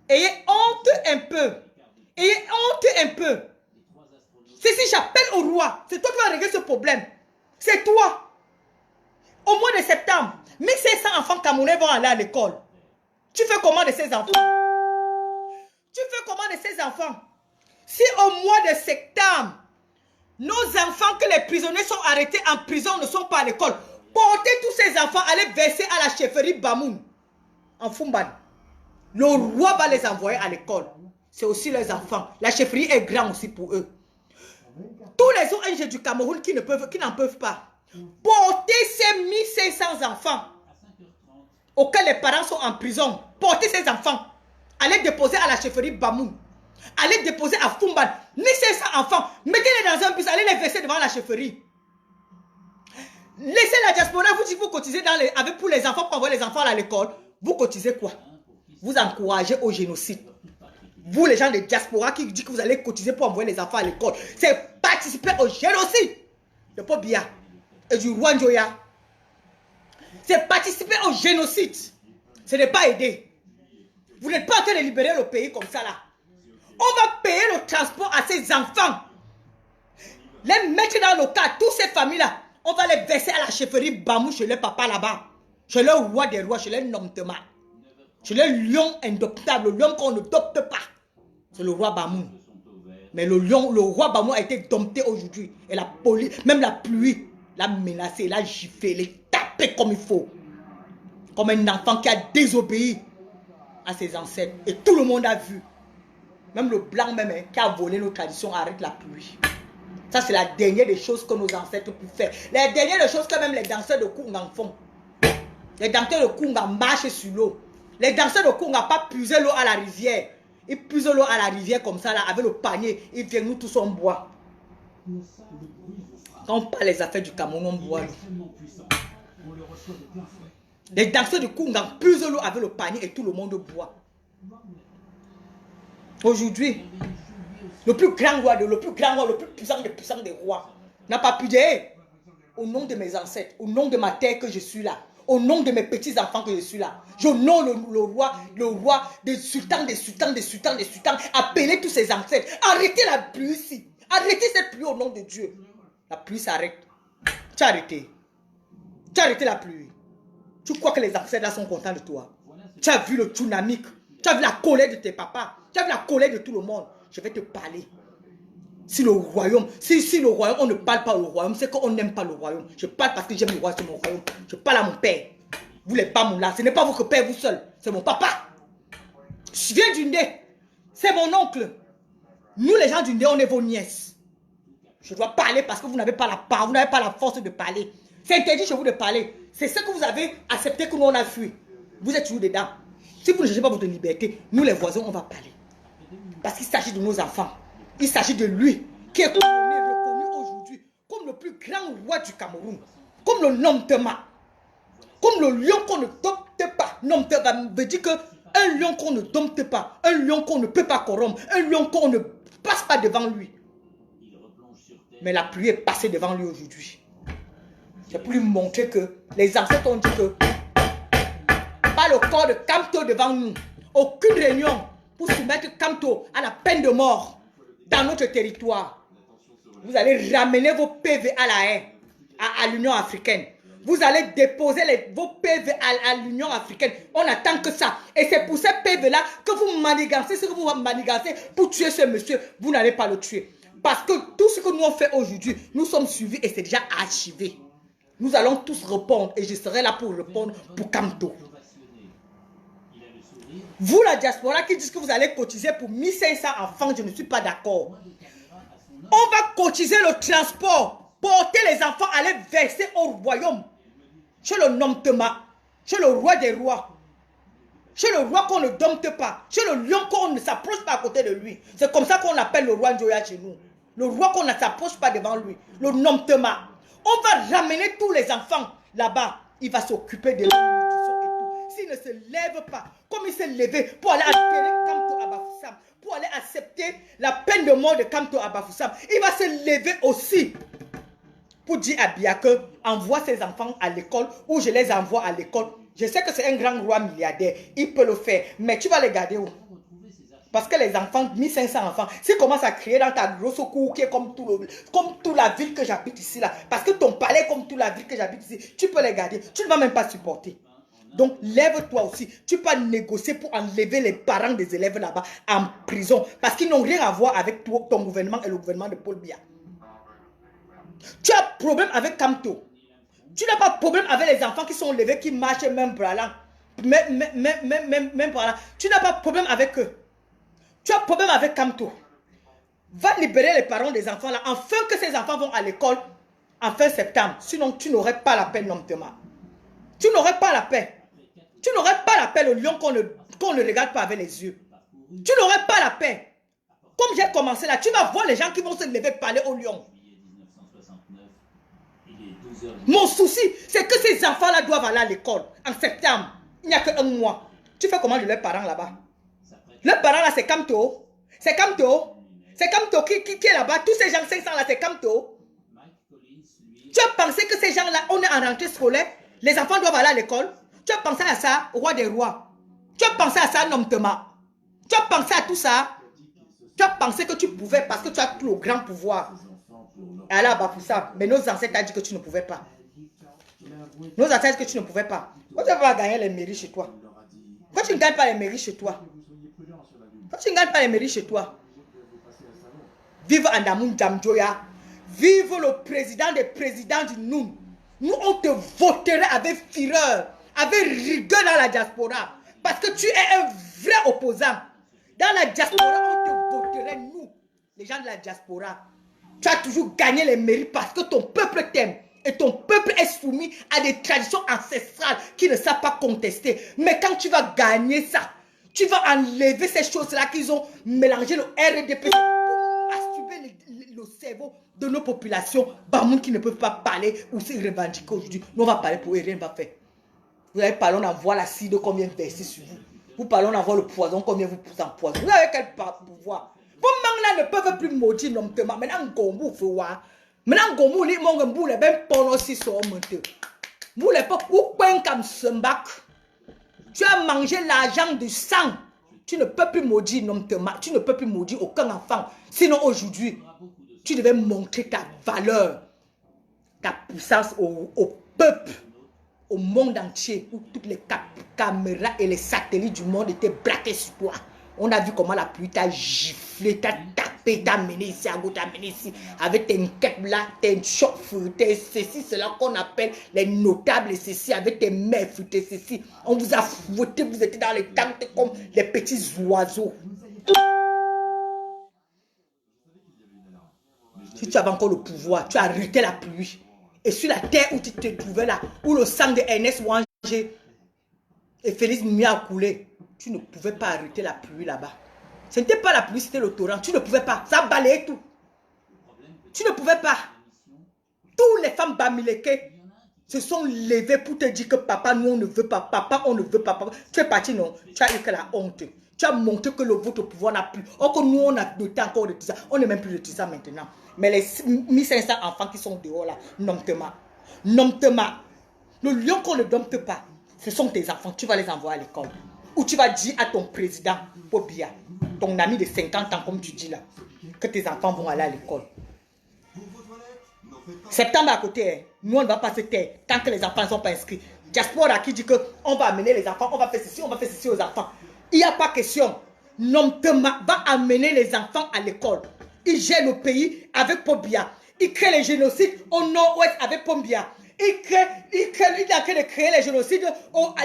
Ayez honte un peu. Ayez honte un peu. C'est si j'appelle au roi, c'est toi qui vas régler ce problème. C'est toi. Au mois de septembre, 1500 enfants camerounais vont aller à l'école. Tu fais comment de ces enfants? Tu fais comment de ces enfants? Si au mois de septembre, nos enfants que les prisonniers sont arrêtés en prison ne sont pas à l'école, portez tous ces enfants, allez verser à la chefferie Bamoun, en Fumban. Le roi va les envoyer à l'école. C'est aussi leurs enfants. La chefferie est grande aussi pour eux. Tous les ONG du Cameroun qui n'en peuvent pas. Portez ces 1500 enfants auxquels les parents sont en prison. Portez ces enfants. Allez déposer à la chefferie Bamoun. Allez déposer à Fumban. 1500 enfants. Mettez-les dans un bus. Allez les verser devant la chefferie. Laissez la diaspora vous dire vous cotisez pour les enfants, pour envoyer les enfants à l'école. Vous cotisez quoi? Vous encouragez au génocide. Vous, les gens de diaspora qui disent que vous allez cotiser pour envoyer les enfants à l'école, c'est participer au génocide de Paul Biya et du roi Njoya. C'est participer au génocide. Ce n'est pas aider. Vous n'êtes pas en train de libérer le pays comme ça là. On va payer le transport à ces enfants. Les mettre dans le cas, toutes ces familles-là, on va les verser à la chefferie Bamou chez leur papa là-bas. Chez le roi des rois, chez le Nomtema. Chez le lion indoptable, le lion qu'on ne dopte pas. C'est le roi Bamou. Mais le roi Bamou a été dompté aujourd'hui. Et la police, même la pluie, l'a menacé, l'a giflé, l'a tapé comme il faut. Comme un enfant qui a désobéi à ses ancêtres. Et tout le monde a vu. Même le blanc même qui a volé nos traditions arrête la pluie. Ça c'est la dernière des choses que nos ancêtres peuvent faire. La dernière des choses que même les danseurs de Kunga font. Les danseurs de Kunga marchent sur l'eau. Les danseurs de Kunga pas puiser l'eau à la rivière. Ils puisent l'eau à la rivière comme ça là, avec le panier. Ils viennent, nous tous on boit. Quand on parle des affaires du Cameroun, on boit l'eau. Les danseurs de Kunga puisent l'eau avec le panier et tout le monde boit. Aujourd'hui, le plus grand roi, le plus puissant des rois, n'a pas pudé. au nom de mes ancêtres, au nom de ma terre que je suis là, au nom de mes petits-enfants que je suis là. J'honore le roi des sultans, appelez tous ses ancêtres. Arrêtez la pluie ici. Arrêtez cette pluie au nom de Dieu. La pluie s'arrête. Tu as arrêté. Tu as arrêté la pluie. Tu crois que les ancêtres là sont contents de toi. Tu as vu le tsunami. Tu as vu la colère de tes papas. Tu as vu la colère de tout le monde. Je vais te parler. Si le royaume, si le royaume, on ne parle pas au royaume, c'est qu'on n'aime pas le royaume. Je parle parce que j'aime le royaume, c'est mon royaume. Je parle à mon père. Vous les Bamoula, ce n'est pas votre père, vous seul. C'est mon papa. Je viens du nez. C'est mon oncle. Nous, les gens du nez, on est vos nièces. Je dois parler parce que vous n'avez pas la part, vous n'avez pas la force de parler. C'est interdit chez vous de parler. C'est ce que vous avez accepté que nous, on a fui. Vous êtes toujours dedans. Si vous ne cherchez pas votre liberté, nous, les voisins, on va parler. Parce qu'il s'agit de nos enfants. Il s'agit de lui qui est reconnu aujourd'hui comme le plus grand roi du Cameroun. Comme le Nomtema. Comme le lion qu'on ne dompte pas. Nomtema veut dire qu'un lion qu'on ne dompte pas, un lion qu'on ne peut pas corrompre, un lion qu'on ne passe pas devant lui. Mais la pluie est passée devant lui aujourd'hui. J'ai pu lui montrer que les ancêtres ont dit que pas le corps de Kamto devant nous. Aucune réunion pour soumettre Kamto à la peine de mort dans notre territoire. Vous allez ramener vos PV à la haie, à l'Union africaine. Vous allez déposer vos PV à l'Union africaine. On attend que ça. Et c'est pour ces PV-là que vous manigancez ce que vous manigancez pour tuer ce monsieur. Vous n'allez pas le tuer. Parce que tout ce que nous avons fait aujourd'hui, nous sommes suivis et c'est déjà archivé. Nous allons tous répondre et je serai là pour répondre pour Kamto. Vous, la diaspora, qui dites que vous allez cotiser pour 1500 enfants, je ne suis pas d'accord. On va cotiser le transport, porter les enfants, aller verser au royaume. Chez le Nomtema, chez le roi des rois. Chez le roi qu'on ne dompte pas. Chez le lion qu'on ne s'approche pas à côté de lui. C'est comme ça qu'on appelle le roi Njoya chez nous. Le roi qu'on ne s'approche pas devant lui. Le Nomtema. On va ramener tous les enfants là-bas. Il va s'occuper de l'nutrition et tout. S'il ne se lève pas, comme il s'est levé pour aller enterrer Kamto Abafoussam, pour aller accepter la peine de mort de Kamto Abafoussam, il va se lever aussi pour dire à Biaka, envoie ses enfants à l'école ou je les envoie à l'école. Je sais que c'est un grand roi milliardaire, il peut le faire, mais tu vas les garder où? Parce que les enfants, 1500 enfants, s'ils commencent à crier dans ta grosse cour qui est comme toute la ville que j'habite ici là, parce que ton palais est comme toute la ville que j'habite ici, tu peux les garder, tu ne vas même pas supporter. Donc lève-toi aussi, tu peux négocier pour enlever les parents des élèves là-bas en prison, parce qu'ils n'ont rien à voir avec ton gouvernement et le gouvernement de Paul Biya. Tu as problème avec Kamto. Tu n'as pas de problème avec les enfants qui sont levés, qui marchent même par là. Même par là. Tu n'as pas de problème avec eux. Tu as problème avec Kamto. Va libérer les parents des enfants là, afin que ces enfants vont à l'école en fin septembre. Sinon, tu n'aurais pas la paix, Nomtema. Tu n'aurais pas la paix. Tu n'aurais pas la paix, le lion qu'on ne regarde pas avec les yeux. Tu n'aurais pas la paix. Comme j'ai commencé là, tu vas voir les gens qui vont se lever parler au lion. Mon souci, c'est que ces enfants-là doivent aller à l'école en septembre. Il n'y a qu'un mois. Tu fais comment de leurs parents là-bas? Leurs parents là, c'est Kamto. C'est Kamto. C'est Kamto qui est là-bas. Tous ces gens 500 là, c'est Kamto. Tu as pensé que ces gens-là, on est en rentrée scolaire, les enfants doivent aller à l'école? Tu as pensé à ça, roi des rois? Tu as pensé à ça, Nomtema? Tu as pensé à tout ça? Tu as pensé que tu pouvais parce que tu as tout le grand pouvoir. Alors, bah pour ça, mais nos ancêtres t'ont dit que tu ne pouvais pas. Nos ancêtres ont dit que tu ne pouvais pas. Pourquoi tu ne vas pas gagner les mairies chez toi? Pourquoi tu ne gagnes pas les mairies chez toi? Pourquoi tu ne gagnes pas les mairies chez toi? Vive Andamoun Djamjoya. Vive le président des présidents du Noun. Nous, on te voterait avec fureur, avec rigueur dans la diaspora. Parce que tu es un vrai opposant. Dans la diaspora, on te voterait, nous, les gens de la diaspora. Tu as toujours gagné les mairies parce que ton peuple t'aime. Et ton peuple est soumis à des traditions ancestrales qui ne savent pas contester. Mais quand tu vas gagner ça, tu vas enlever ces choses-là qu'ils ont mélangé le RDP pour masturber le cerveau de nos populations. Bamoun qui ne peuvent pas parler ou se revendiquer aujourd'hui. Nous on va parler pour eux, rien ne va faire. Vous avez parlé, on envoie l'acide, combien verser sur vous. Vous parlez, on envoie le poison, combien vous poussez en poison. Vous avez quel pouvoir? Vos mangs là ne peuvent plus maudire Nomtema. Maintenant, Gombo, faut voir. Maintenant, Gomouli, mon boule, ben, pour aussi sur monte. Boule, pas, ou ben, comme ce bac. Tu as mangé l'argent du sang. Tu ne peux plus maudire, non, tu ne peux plus maudire aucun enfant. Sinon, aujourd'hui, tu devais montrer ta valeur, ta puissance au peuple, au monde entier, où toutes les caméras et les satellites du monde étaient braqués sur toi. On a vu comment la pluie t'a giflé, t'a tapé, t'a mené ici, à gauche, t'a mené ici, avec tes enquêtes là, tes chocs, tes ceci, c'est là qu'on appelle les notables, et ceci, avec tes mères, tes ceci. On vous a fouetté, vous étiez dans les tentes comme les petits oiseaux. Si tu avais encore le pouvoir, tu arrêtais la pluie. Et sur la terre où tu te trouvais là, où le sang de Ernest Wanger et Félix Mimi a coulé, tu ne pouvais pas arrêter la pluie là-bas. Ce n'était pas la pluie, c'était le torrent. Tu ne pouvais pas. Ça balayait tout. Tu ne pouvais pas. Toutes les femmes bamileke se sont levées pour te dire que papa, nous on ne veut pas. Papa, on ne veut pas. Papa. Tu es parti, non? Tu as eu que la honte. Tu as montré que votre pouvoir n'a plus. Or que nous, on a noté encore de tout ça. On n'est même plus de tout ça maintenant. Mais les 1500 enfants qui sont dehors là, nomme-te-moi. Nomme-te-moi. Le lion qu'on ne dompte pas, ce sont tes enfants. Tu vas les envoyer à l'école. Ou tu vas dire à ton président, Pobia, ton ami de 50 ans, comme tu dis là, que tes enfants vont aller à l'école. Septembre à côté, hein. Nous on ne va pas se taire tant que les enfants ne sont pas inscrits. Diaspora qui dit qu'on va amener les enfants, on va faire ceci, on va faire ceci aux enfants. Il n'y a pas question. Nomtema va amener les enfants à l'école. Il gère le pays avec Pobia. Il crée les génocides au nord-ouest avec Pobia. Il est en train de créer les génocides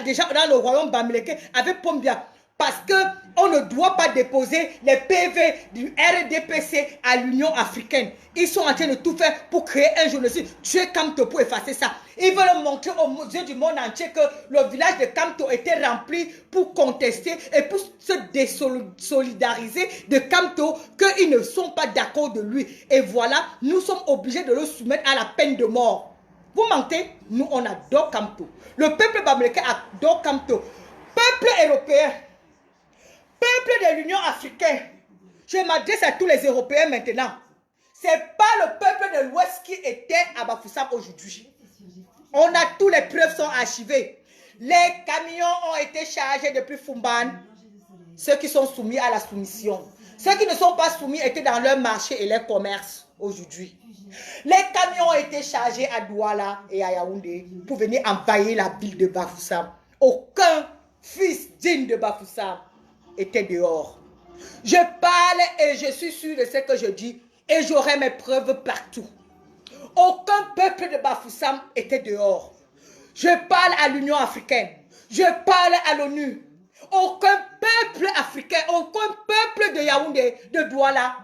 déjà dans le royaume Bamileke avec Pombia. Parce qu'on ne doit pas déposer les PV du RDPC à l'Union africaine. Ils sont en train de tout faire pour créer un génocide. Tuer Kamto pour effacer ça. Ils veulent montrer aux yeux du monde entier que le village de Kamto était rempli pour contester et pour se désolidariser de Kamto, qu'ils ne sont pas d'accord de lui. Et voilà, nous sommes obligés de le soumettre à la peine de mort. Vous mentez? Nous, on adore Kamto. Le peuple bamileke adore Kamto. Peuple européen, peuple de l'Union africaine, je m'adresse à tous les Européens maintenant. Ce n'est pas le peuple de l'Ouest qui était à Bafoussam aujourd'hui. On a tous les preuves sont archivées. Les camions ont été chargés depuis Fumban. Ceux qui sont soumis à la soumission. Ceux qui ne sont pas soumis étaient dans leur marché et leur commerce aujourd'hui. Les camions ont été chargés à Douala et à Yaoundé pour venir envahir la ville de Bafoussam. Aucun fils digne de Bafoussam était dehors. Je parle et je suis sûr de ce que je dis et j'aurai mes preuves partout. Aucun peuple de Bafoussam était dehors. Je parle à l'Union africaine. Je parle à l'ONU. Aucun peuple africain, aucun peuple de Yaoundé, de Douala,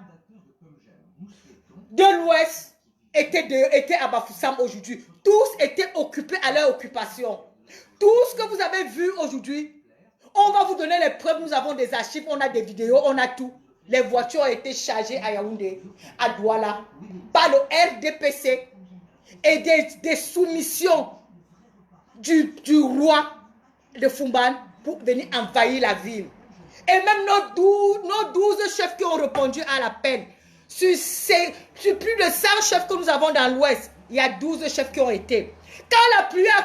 de l'Ouest était à Bafoussam aujourd'hui. Tous étaient occupés à leur occupation. Tout ce que vous avez vu aujourd'hui, on va vous donner les preuves. Nous avons des archives, on a des vidéos, on a tout. Les voitures ont été chargées à Yaoundé, à Douala, par le RDPC et des soumissions du roi de Fumban pour venir envahir la ville. Et même nos 12 chefs qui ont répondu à l'appel, sur plus de 100 chefs que nous avons dans l'Ouest, il y a 12 chefs qui ont été. Quand la pluie a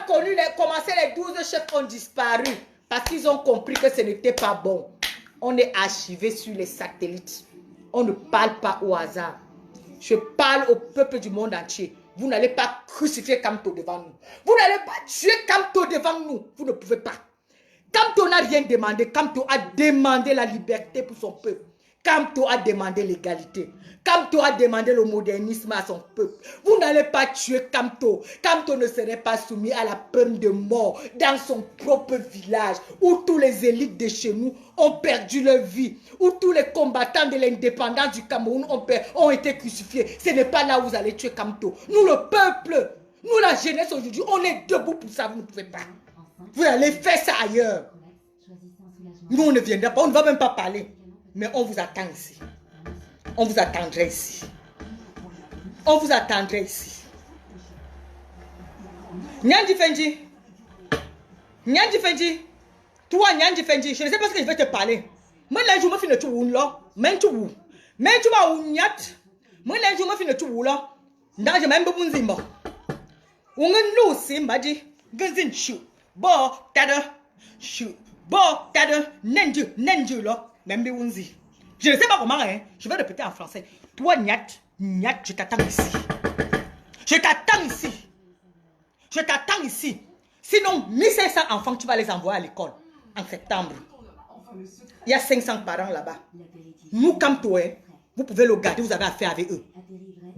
commencé, les 12 chefs ont disparu parce qu'ils ont compris que ce n'était pas bon. On est archivé sur les satellites. On ne parle pas au hasard. Je parle au peuple du monde entier. Vous n'allez pas crucifier Kamto devant nous. Vous n'allez pas tuer Kamto devant nous. Vous ne pouvez pas. Kamto n'a rien demandé. Kamto a demandé la liberté pour son peuple. Kamto a demandé l'égalité. Kamto a demandé le modernisme à son peuple. Vous n'allez pas tuer Kamto. Kamto ne serait pas soumis à la peine de mort dans son propre village où tous les élites de chez nous ont perdu leur vie, où tous les combattants de l'indépendance du Cameroun ont été crucifiés. Ce n'est pas là où vous allez tuer Kamto. Nous, le peuple, nous, la jeunesse aujourd'hui, on est debout pour ça. Vous ne pouvez pas. Vous allez faire ça ailleurs. Nous, on ne viendra pas. On ne va même pas parler. Mais on vous attend ici. On vous attendrait ici. On vous attendrait ici. Nyandi Fendi. Nyandi Fendi. Toi, Nyandi Fendi, je ne sais pas ce que je vais te parler. Moi, là, je me finis tout là. Mais tu vas où nyat. Moi, là, je me finis tout là. Nda je même bon zimba. Ungen lu simba di. Gazin shu. Bo tada. Shu. Bo tada. Nendu lo. Même unzi. Je ne sais pas comment, hein. Je vais répéter en français. Toi, Nyat, je t'attends ici. Je t'attends ici. Je t'attends ici. Sinon, 1500 enfants, tu vas les envoyer à l'école en septembre. Il y a 500 parents là-bas. Nous, comme toi, vous pouvez le garder, vous avez affaire avec eux.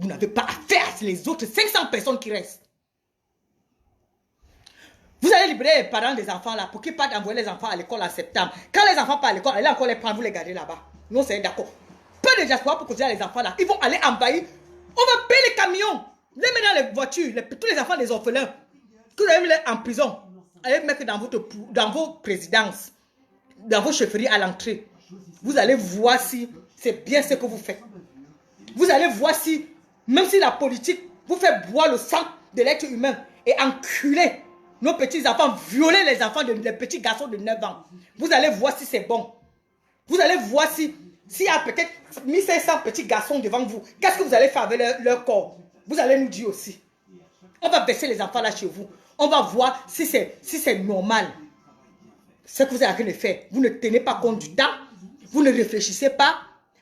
Vous n'avez pas affaire à les autres 500 personnes qui restent. Vous allez libérer les parents des enfants là pour qu'ils partent envoyer les enfants à l'école en septembre. Quand les enfants partent à l'école, allez encore les prendre, vous les gardez là-bas. Non, c'est d'accord. Peu de diaspora pour continuer les enfants là. Ils vont aller envahir. On va payer les camions. Les mettre dans les voitures. Tous les enfants des orphelins. Que vous allez mettre en prison. Allez mettre dans vos présidences. Dans vos chefferies à l'entrée. Vous allez voir si c'est bien ce que vous faites. Vous allez voir si, même si la politique vous fait boire le sang de l'être humain et enculer nos petits enfants, violer les enfants, les petits garçons de 9 ans. Vous allez voir si c'est bon. Vous allez voir s'il y a peut-être 1500 petits garçons devant vous. Qu'est-ce que vous allez faire avec leur corps? Vous allez nous dire aussi. On va baisser les enfants là chez vous. On va voir si c'est normal. Ce que vous avez en train de faire. Vous ne tenez pas compte du temps. Vous ne réfléchissez pas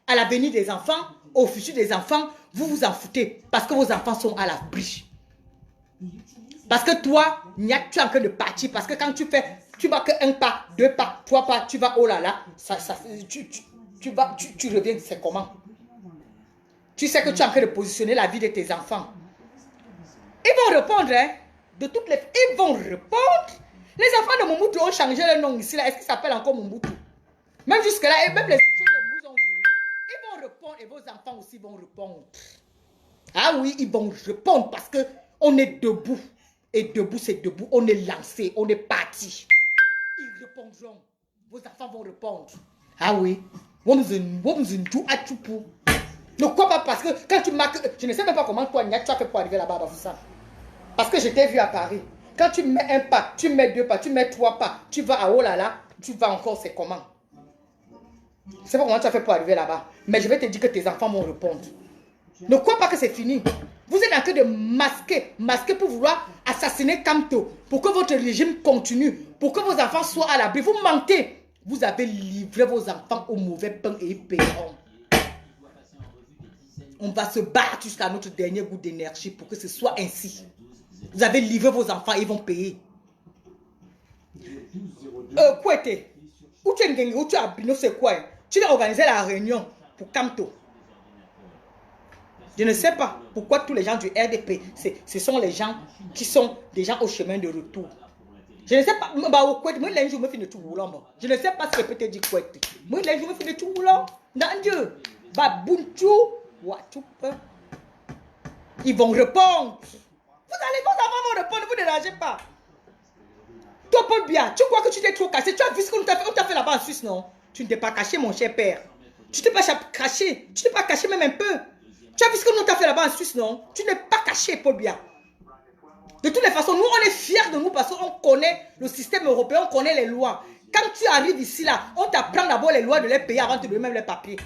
à l'avenir des enfants, au futur des enfants. Vous vous en foutez parce que vos enfants sont à l'abri. Parce que toi, tu es en train de partir. Parce que quand tu vas que 1 pas, 2 pas, 3 pas, tu vas oh là là, tu reviens, c'est comment? Tu sais que tu es en train de positionner la vie de tes enfants. Ils vont répondre, hein, de toutes les... Ils vont répondre. Les enfants de Mobutu ont changé leur nom ici, là. Est-ce qu'ils s'appellent encore Mobutu? Même jusque-là, et même les choses que vous ont vu, ils vont répondre et vos enfants aussi vont répondre. Ah oui, ils vont répondre parce que on est debout. Et debout, c'est debout. On est lancé, on est parti. Ils répondront. Vos enfants vont répondre. Ah oui. Ne crois pas parce que quand tu marques... Je ne sais même pas comment toi, tu as fait pour arriver là-bas, ça. Parce que je t'ai vu à Paris. Quand tu mets 1 pas, tu mets 2 pas, tu mets 3 pas, tu vas à oh là là, tu vas encore, c'est comment? Je ne sais pas comment tu as fait pour arriver là-bas. Mais je vais te dire que tes enfants vont répondre. Ne crois pas que c'est fini. Vous êtes en train de masquer pour vouloir assassiner Kamto, pour que votre régime continue, pour que vos enfants soient à l'abri. Vous mentez. Vous avez livré vos enfants au mauvais pain et ils paieront. On va se battre jusqu'à notre dernier goût d'énergie pour que ce soit ainsi. Vous avez livré vos enfants, ils vont payer. Quoi était? Où tu es où tu as Bino, c'est quoi? Tu as organisé la réunion pour Kamto. Je ne sais pas pourquoi tous les gens du RDP, ce sont les gens qui sont des gens au chemin de retour. Je ne sais pas. Je ne sais pas ce que peut te dire quoi. Moi, je me fais de tout roulant. Dans Dieu. Ils vont répondre. Vos enfants vont répondre, ne vous dérangez pas. Toi, Paul Bia, tu crois que tu t'es trop cassé? Tu as vu ce qu'on t'a fait là-bas en Suisse, non? Tu ne t'es pas caché, mon cher père. Tu t'es pas caché. Tu t'es pas caché même un peu. Tu as vu ce qu'on t'a fait là-bas en Suisse, non? Tu n'es pas caché, Paul Bia. De toutes les façons, nous, on est fiers de nous parce qu'on connaît le système européen, on connaît les lois. Quand tu arrives ici, là, on t'apprend d'abord les lois de les pays avant de te donner même les papiers.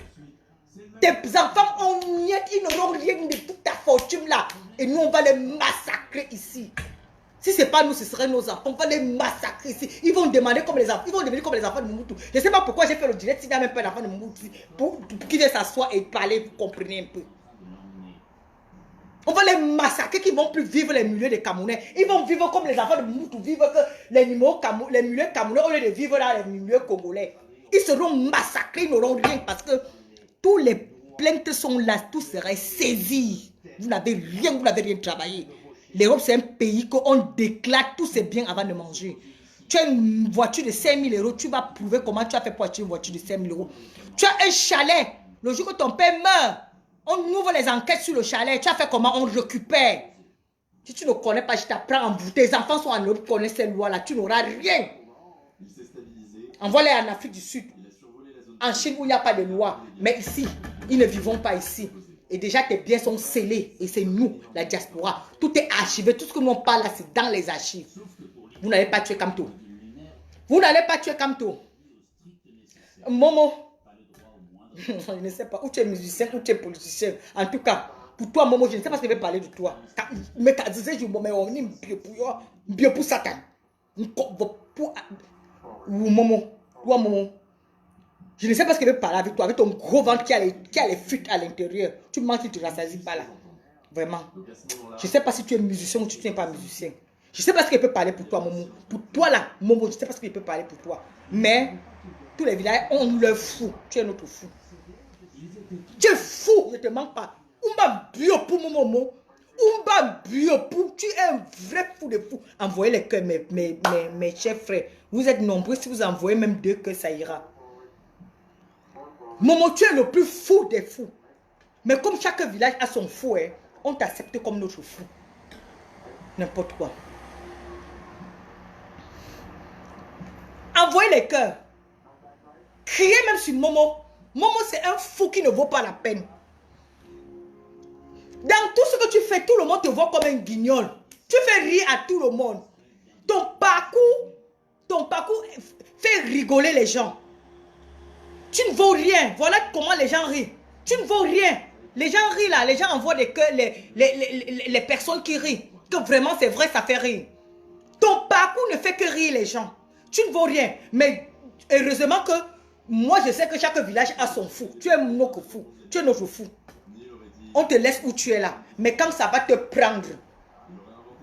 Tes enfants, ils n'auront rien de toute ta fortune là. Et nous, on va les massacrer ici. Si ce n'est pas nous, ce seraient nos enfants. On va les massacrer ici. Ils vont demander comme les enfants. Ils vont devenir comme les enfants de Mobutu. Je ne sais pas pourquoi j'ai fait le direct s'il n'y a même pas d'enfants de Mobutu. Pour qu'ils viennent s'asseoir et parler, vous comprenez un peu. On va les massacrer, qu'ils ne vont plus vivre les milieux des Camerounais. Ils vont vivre comme les enfants de Mobutu vivent que les milieux camerounais au lieu de vivre dans les milieux congolais. Ils seront massacrés, ils n'auront rien parce que tous les plaintes sont là, tout serait saisi. Vous n'avez rien travaillé. L'Europe, c'est un pays qu'on déclare tous ses biens avant de manger. Tu as une voiture de 5 000 €, tu vas prouver comment tu as fait pour acheter une voiture de 5 000 €. Tu as un chalet, le jour que ton père meurt, on ouvre les enquêtes sur le chalet. Tu as fait comment? On récupère. Si tu ne connais pas, je t'apprends en vous. Tes enfants sont en Europe, connaissent ces lois-là. Tu n'auras rien. Envoie-les en Afrique du Sud. En Chine où il n'y a pas de loi. Mais ici, ils ne vivent pas ici. Et déjà, tes biens sont scellés. Et c'est nous, la diaspora. Tout est archivé. Tout ce que nous on parle là, c'est dans les archives. Vous n'allez pas tuer Kamto. Vous n'allez pas tuer Kamto. Momo. Je ne sais pas où tu es musicien, où tu es politicien. En tout cas, pour toi, Momo, je ne sais pas ce que je vais parler de toi. Mais quand je disais, mais on est bien pour Satan. Momo, toi, Momo. Je ne sais pas ce que je vais parler avec toi, avec ton gros ventre qui a les fuites à l'intérieur. Tu mens, tu ne te rassasies pas là. Vraiment. Je ne sais pas si tu es musicien ou tu n'es pas musicien. Je ne sais pas ce que je peux parler pour toi, Momo. Pour toi là, Momo, je ne sais pas ce que je peux parler pour toi. Mais tous les villages, on le fout. Tu es notre fou. Tu es fou, je ne te manque pas. Umba bio pour Momo. Umba bio pour. Tu es un vrai fou de fou. Envoyez les cœurs, mes chers frères. Vous êtes nombreux, si vous envoyez même 2 cœurs, ça ira. Momo, tu es le plus fou des fous. Mais comme chaque village a son fou, hein, on t'accepte comme notre fou. N'importe quoi. Envoyez les cœurs. Criez même sur Momo. Momo, c'est un fou qui ne vaut pas la peine. Dans tout ce que tu fais, tout le monde te voit comme un guignol. Tu fais rire à tout le monde. Ton parcours fait rigoler les gens. Tu ne vaux rien. Voilà comment les gens rient. Tu ne vaux rien. Les gens rient là. Les gens envoient des cœurs, les personnes qui rient. Que vraiment c'est vrai, ça fait rire. Ton parcours ne fait que rire les gens. Tu ne vaux rien. Mais heureusement que moi je sais que chaque village a son fou. Tu es notre fou. Tu es notre fou. On te laisse où tu es là. Mais quand ça va te prendre,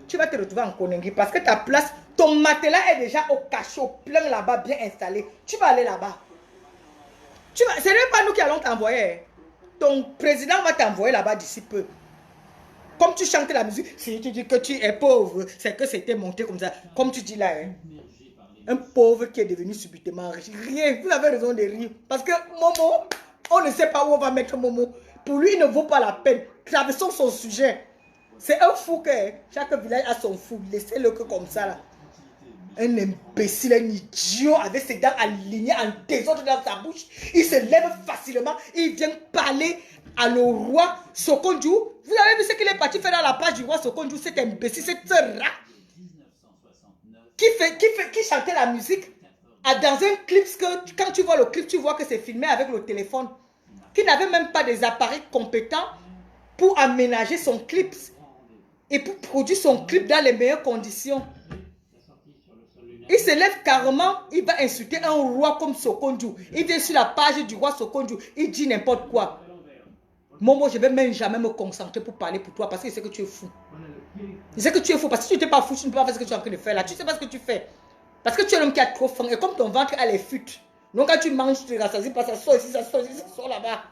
tu vas te retrouver en Koningui parce que ta place, ton matelas est déjà au cachot, plein là-bas, bien installé. Tu vas aller là-bas. Ce n'est pas nous qui allons t'envoyer. Ton président va t'envoyer là-bas d'ici peu. Comme tu chantes la musique, si tu dis que tu es pauvre, c'est que c'était monté comme ça. Comme tu dis là, hein, un pauvre qui est devenu subitement riche. Rien, vous avez raison de rire. Parce que Momo, on ne sait pas où on va mettre Momo. Pour lui, il ne vaut pas la peine. Traversons son sujet. C'est un fou que chaque village a son fou. Laissez-le que comme ça là. Un imbécile, un idiot avec ses dents alignées en désordre dans sa bouche. Il se lève facilement. Il vient parler à le roi Sokonju. Vous avez vu ce qu'il est parti faire dans la page du roi Sokonju, cet imbécile, cet rat qui chantait la musique dans un clip. Que quand tu vois le clip, tu vois que c'est filmé avec le téléphone. Qui n'avait même pas des appareils compétents pour aménager son clip et pour produire son clip dans les meilleures conditions. Il se lève carrément, il va insulter un roi comme Sokonju. Il vient sur la page du roi Sokonju, il dit n'importe quoi. Momo, je ne vais même jamais me concentrer pour parler pour toi parce que je sais que tu es fou. Je sais que tu es fou parce que si tu n'étais pas fou, tu ne peux pas faire ce que tu es en train de faire là. Tu ne sais pas ce que tu fais. Parce que tu es l'homme qui a trop faim et comme ton ventre a les fuites. Donc quand tu manges, tu te rassasies pas, ça sort ici, ça sort ici, ça sort là-bas.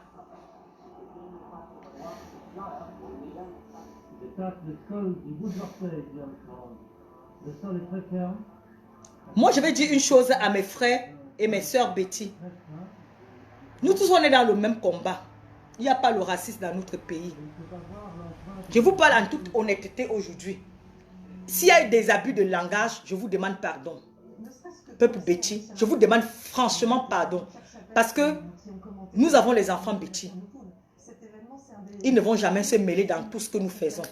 Moi, je vais dire une chose à mes frères et mes soeurs Betty. Nous tous, on est dans le même combat. Il n'y a pas le racisme dans notre pays. Je vous parle en toute honnêteté aujourd'hui. S'il y a eu des abus de langage, je vous demande pardon. Peuple Betty, je vous demande franchement pardon. Parce que nous avons les enfants Betty. Ils ne vont jamais se mêler dans tout ce que nous faisons.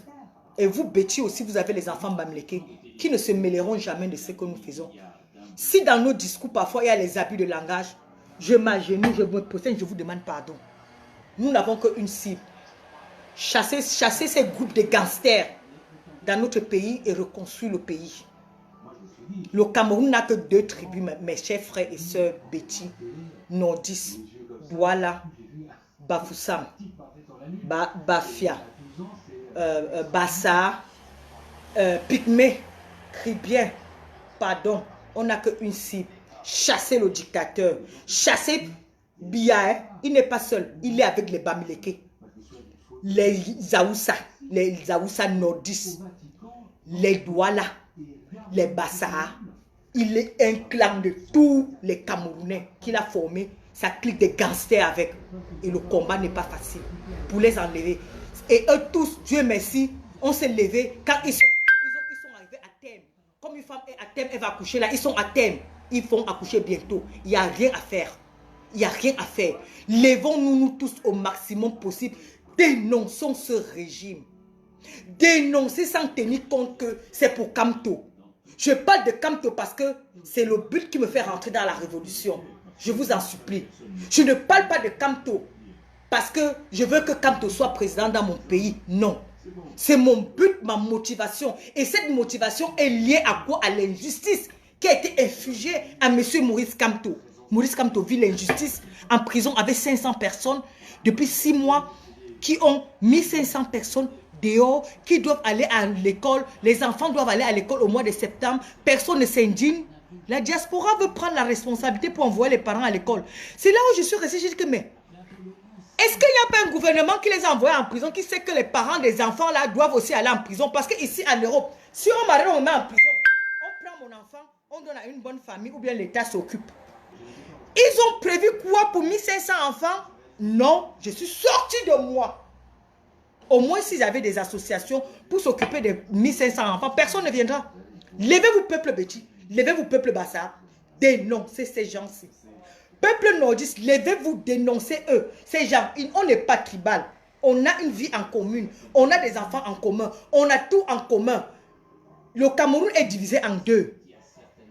Et vous, Betty, aussi, vous avez les enfants Bamleke qui ne se mêleront jamais de ce que nous faisons. Si dans nos discours, parfois, il y a les abus de langage, je m'agenouille, je me prosterne, je vous demande pardon. Nous n'avons qu'une cible. Chasser ces groupes de gangsters dans notre pays et reconstruire le pays. Le Cameroun n'a que 2 tribus, mes chers frères et sœurs Betty, Nordis, Douala, Bafoussam, Bafia, Bassa, Pygmée, Cribien. Pardon, on n'a qu'une cible. Chasser le dictateur. Chasser Biya, il n'est pas seul, il est avec les Bamileke. Les Zaoussa Nordis, les Douala, les Bassa. Il est un clan de tous les Camerounais qu'il a formé. Ça clique des gangsters avec. Et le combat n'est pas facile pour les enlever. Et eux tous, Dieu merci, on s'est levé quand ils sont arrivés à terme. Comme une femme est à terme, elle va accoucher là, ils sont à terme. Ils vont accoucher bientôt. Il n'y a rien à faire. Il n'y a rien à faire. Levons-nous nous tous au maximum possible. Dénonçons ce régime. Dénoncer sans tenir compte que c'est pour Kamto. Je parle de Kamto parce que c'est le but qui me fait rentrer dans la révolution. Je vous en supplie. Je ne parle pas de Kamto parce que je veux que Kamto soit président dans mon pays. Non. C'est mon but, ma motivation. Et cette motivation est liée à quoi? À l'injustice qui a été infligée à M. Maurice Kamto. Maurice Kamto vit l'injustice en prison avec 500 personnes depuis 6 mois qui ont 1500 personnes dehors, qui doivent aller à l'école. Les enfants doivent aller à l'école au mois de septembre. Personne ne s'indigne. La diaspora veut prendre la responsabilité pour envoyer les parents à l'école. C'est là où je suis restée, je dis que mais est-ce qu'il n'y a pas un gouvernement qui les a envoyés en prison, qui sait que les parents des enfants là doivent aussi aller en prison? Parce qu'ici en Europe, si on m'arrête, on me met en prison, on prend mon enfant, on donne à une bonne famille ou bien l'État s'occupe. Ils ont prévu quoi pour 1500 enfants? Non, je suis sortie de moi. Au moins s'ils avaient des associations pour s'occuper de 1500 enfants, personne ne viendra. Levez-vous peuple Béti, levez-vous peuple Bassa, dénoncez ces gens-ci. Peuple nordiste, levez-vous, dénoncez eux. Ces gens, on n'est pas tribal. On a une vie en commune. On a des enfants en commun. On a tout en commun. Le Cameroun est divisé en deux.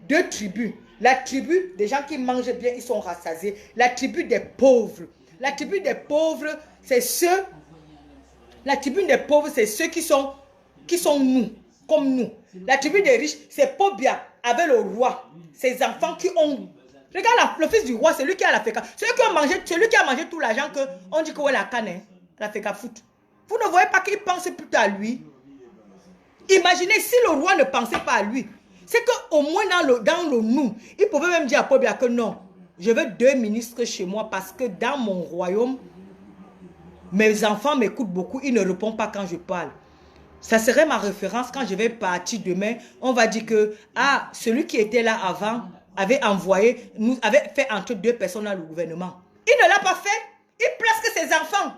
Deux tribus. La tribu des gens qui mangent bien, ils sont rassasiés. La tribu des pauvres. La tribu des pauvres, c'est ceux... La tribu des pauvres, c'est ceux qui sont nous, comme nous. La tribu des riches, c'est Pobia avec le roi. Ces enfants qui ont... Regarde le fils du roi, c'est lui qui a la féca. Celui qui a mangé tout l'argent qu'on dit que ouais, la canne, hein, la féca foot. Vous ne voyez pas qu'il pense plutôt à lui. Imaginez si le roi ne pensait pas à lui. C'est qu'au moins dans le nous, il pouvait même dire à Pobia que non, je veux 2 ministres chez moi parce que dans mon royaume, mes enfants m'écoutent beaucoup, ils ne répondent pas quand je parle. Ça serait ma référence quand je vais partir demain. On va dire que celui qui était là avant avait fait entrer 2 personnes dans le gouvernement. Il ne l'a pas fait. Il place que ses enfants.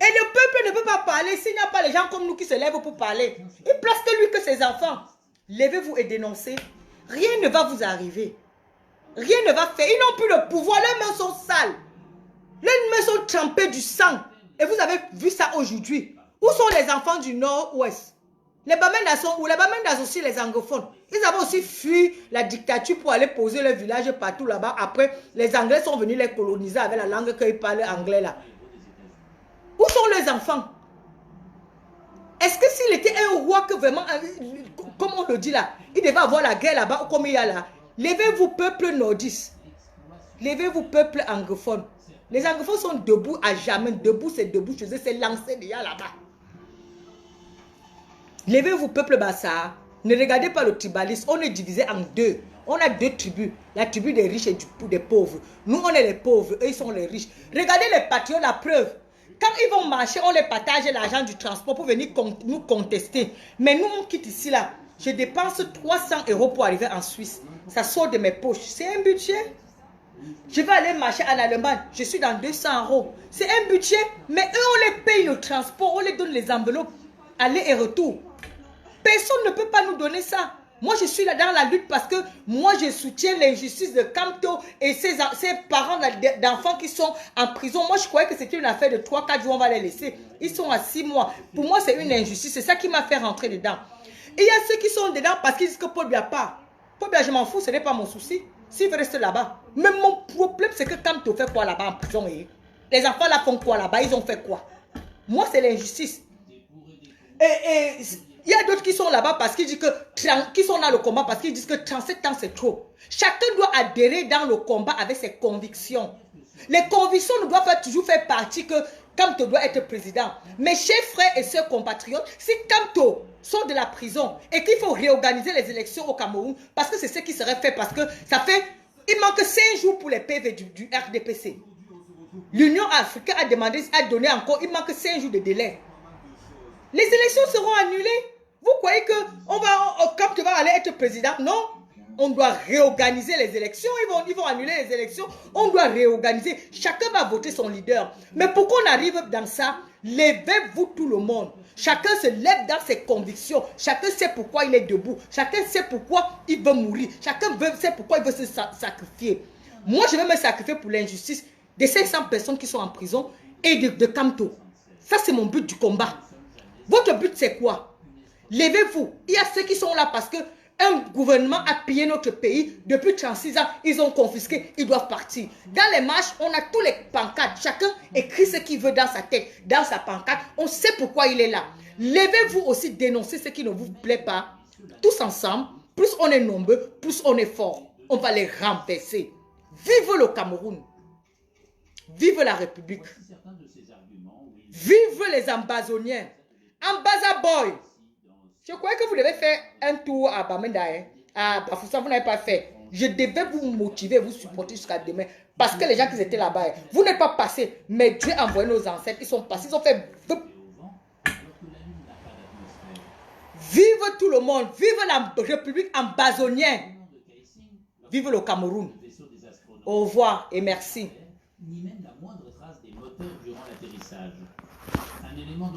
Et le peuple ne peut pas parler s'il n'y a pas les gens comme nous qui se lèvent pour parler. Il place que lui que ses enfants. Levez-vous et dénoncez. Rien ne va vous arriver. Rien ne va faire. Ils n'ont plus le pouvoir. Leurs mains sont sales. Leurs mains sont trempées du sang. Et vous avez vu ça aujourd'hui. Où sont les enfants du nord-ouest? Les Bamendas sont où? Les Bamendas aussi, les anglophones. Ils avaient aussi fui la dictature pour aller poser leur village partout là-bas. Après, les Anglais sont venus les coloniser avec la langue qu'ils parlent anglais là. Où sont les enfants? Est-ce que s'il était un roi que vraiment, comme on le dit là, il devait avoir la guerre là-bas ou comme il y a là? Levez-vous peuple nordiste. Levez-vous peuple anglophone. Les anglophones sont debout à jamais. Debout, c'est debout. Je sais, c'est lancé déjà là-bas. Levez-vous peuple Bassa. Ne regardez pas le tribalisme. On est divisé en deux. On a 2 tribus. La tribu des riches et des pauvres. Nous, on est les pauvres. Eux, ils sont les riches. Regardez les patriotes, la preuve. Quand ils vont marcher, on les partage l'argent du transport pour venir nous contester. Mais nous, on quitte ici là. Je dépense 300 € pour arriver en Suisse. Ça sort de mes poches. C'est un budget. Je vais aller marcher en Allemagne. Je suis dans 200 €. C'est un budget. Mais eux, on les paye le transport. On les donne les enveloppes. Aller et retour. Personne ne peut pas nous donner ça. Moi, je suis là dans la lutte parce que moi, je soutiens l'injustice de Kamto et ses parents d'enfants qui sont en prison. Moi, je croyais que c'était une affaire de 3-4 jours, on va les laisser. Ils sont à 6 mois. Pour moi, c'est une injustice. C'est ça qui m'a fait rentrer dedans. Et il y a ceux qui sont dedans parce qu'ils disent que Paul Biya pas. Paul Biya, je m'en fous, ce n'est pas mon souci. S'il veut rester là-bas. Mais mon problème, c'est que Kamto fait quoi là-bas en prison? Les enfants là font quoi là-bas? Ils ont fait quoi? Moi, c'est l'injustice. Et il y a d'autres qui sont là-bas parce qu'ils disent que, qui sont dans le combat parce qu'ils disent que 37 ans c'est trop. Chacun doit adhérer dans le combat avec ses convictions. Les convictions ne doivent pas toujours faire partie que Kamto doit être président. Mes chers frères et sœurs compatriotes, si Kamto sort de la prison et qu'il faut réorganiser les élections au Cameroun, parce que c'est ce qui serait fait, parce que ça fait, il manque 5 jours pour les PV du RDPC. L'Union africaine a demandé, a donné encore, il manque 5 jours de délai. Les élections seront annulées. Vous croyez que Kamto va aller être président? Non. On doit réorganiser les élections. Ils vont annuler les élections. On doit réorganiser. Chacun va voter son leader. Mais pour qu'on arrive dans ça, levez-vous tout le monde. Chacun se lève dans ses convictions. Chacun sait pourquoi il est debout. Chacun sait pourquoi il veut mourir. Chacun sait pourquoi il veut se sacrifier. Moi, je vais me sacrifier pour l'injustice des 500 personnes qui sont en prison et de Kamto. Ça, c'est mon but du combat. Votre but, c'est quoi? Levez-vous. Il y a ceux qui sont là parce que Un gouvernement a pillé notre pays depuis 36 ans. Ils ont confisqué, ils doivent partir. Dans les marches, on a tous les pancartes. Chacun écrit ce qu'il veut dans sa tête, dans sa pancarte. On sait pourquoi il est là. Levez-vous aussi, dénoncez ce qui ne vous plaît pas. Tous ensemble, plus on est nombreux, plus on est fort. On va les renverser. Vive le Cameroun. Vive la République. Vive les ambazoniens. Ambaza boy. Je croyais que vous devez faire un tour à Bamenda. À Bafoussa, vous n'avez pas fait. Je devais vous motiver, vous supporter jusqu'à demain. Parce que les gens qui étaient là-bas, vous n'êtes pas passés. Mais Dieu a envoyé nos ancêtres. Ils sont passés, ils ont fait... Vive tout le monde. Vive la République ambazonienne. Vive le Cameroun. Au revoir et merci. Ni même la moindre trace des moteurs durant l'atterrissage. Un élément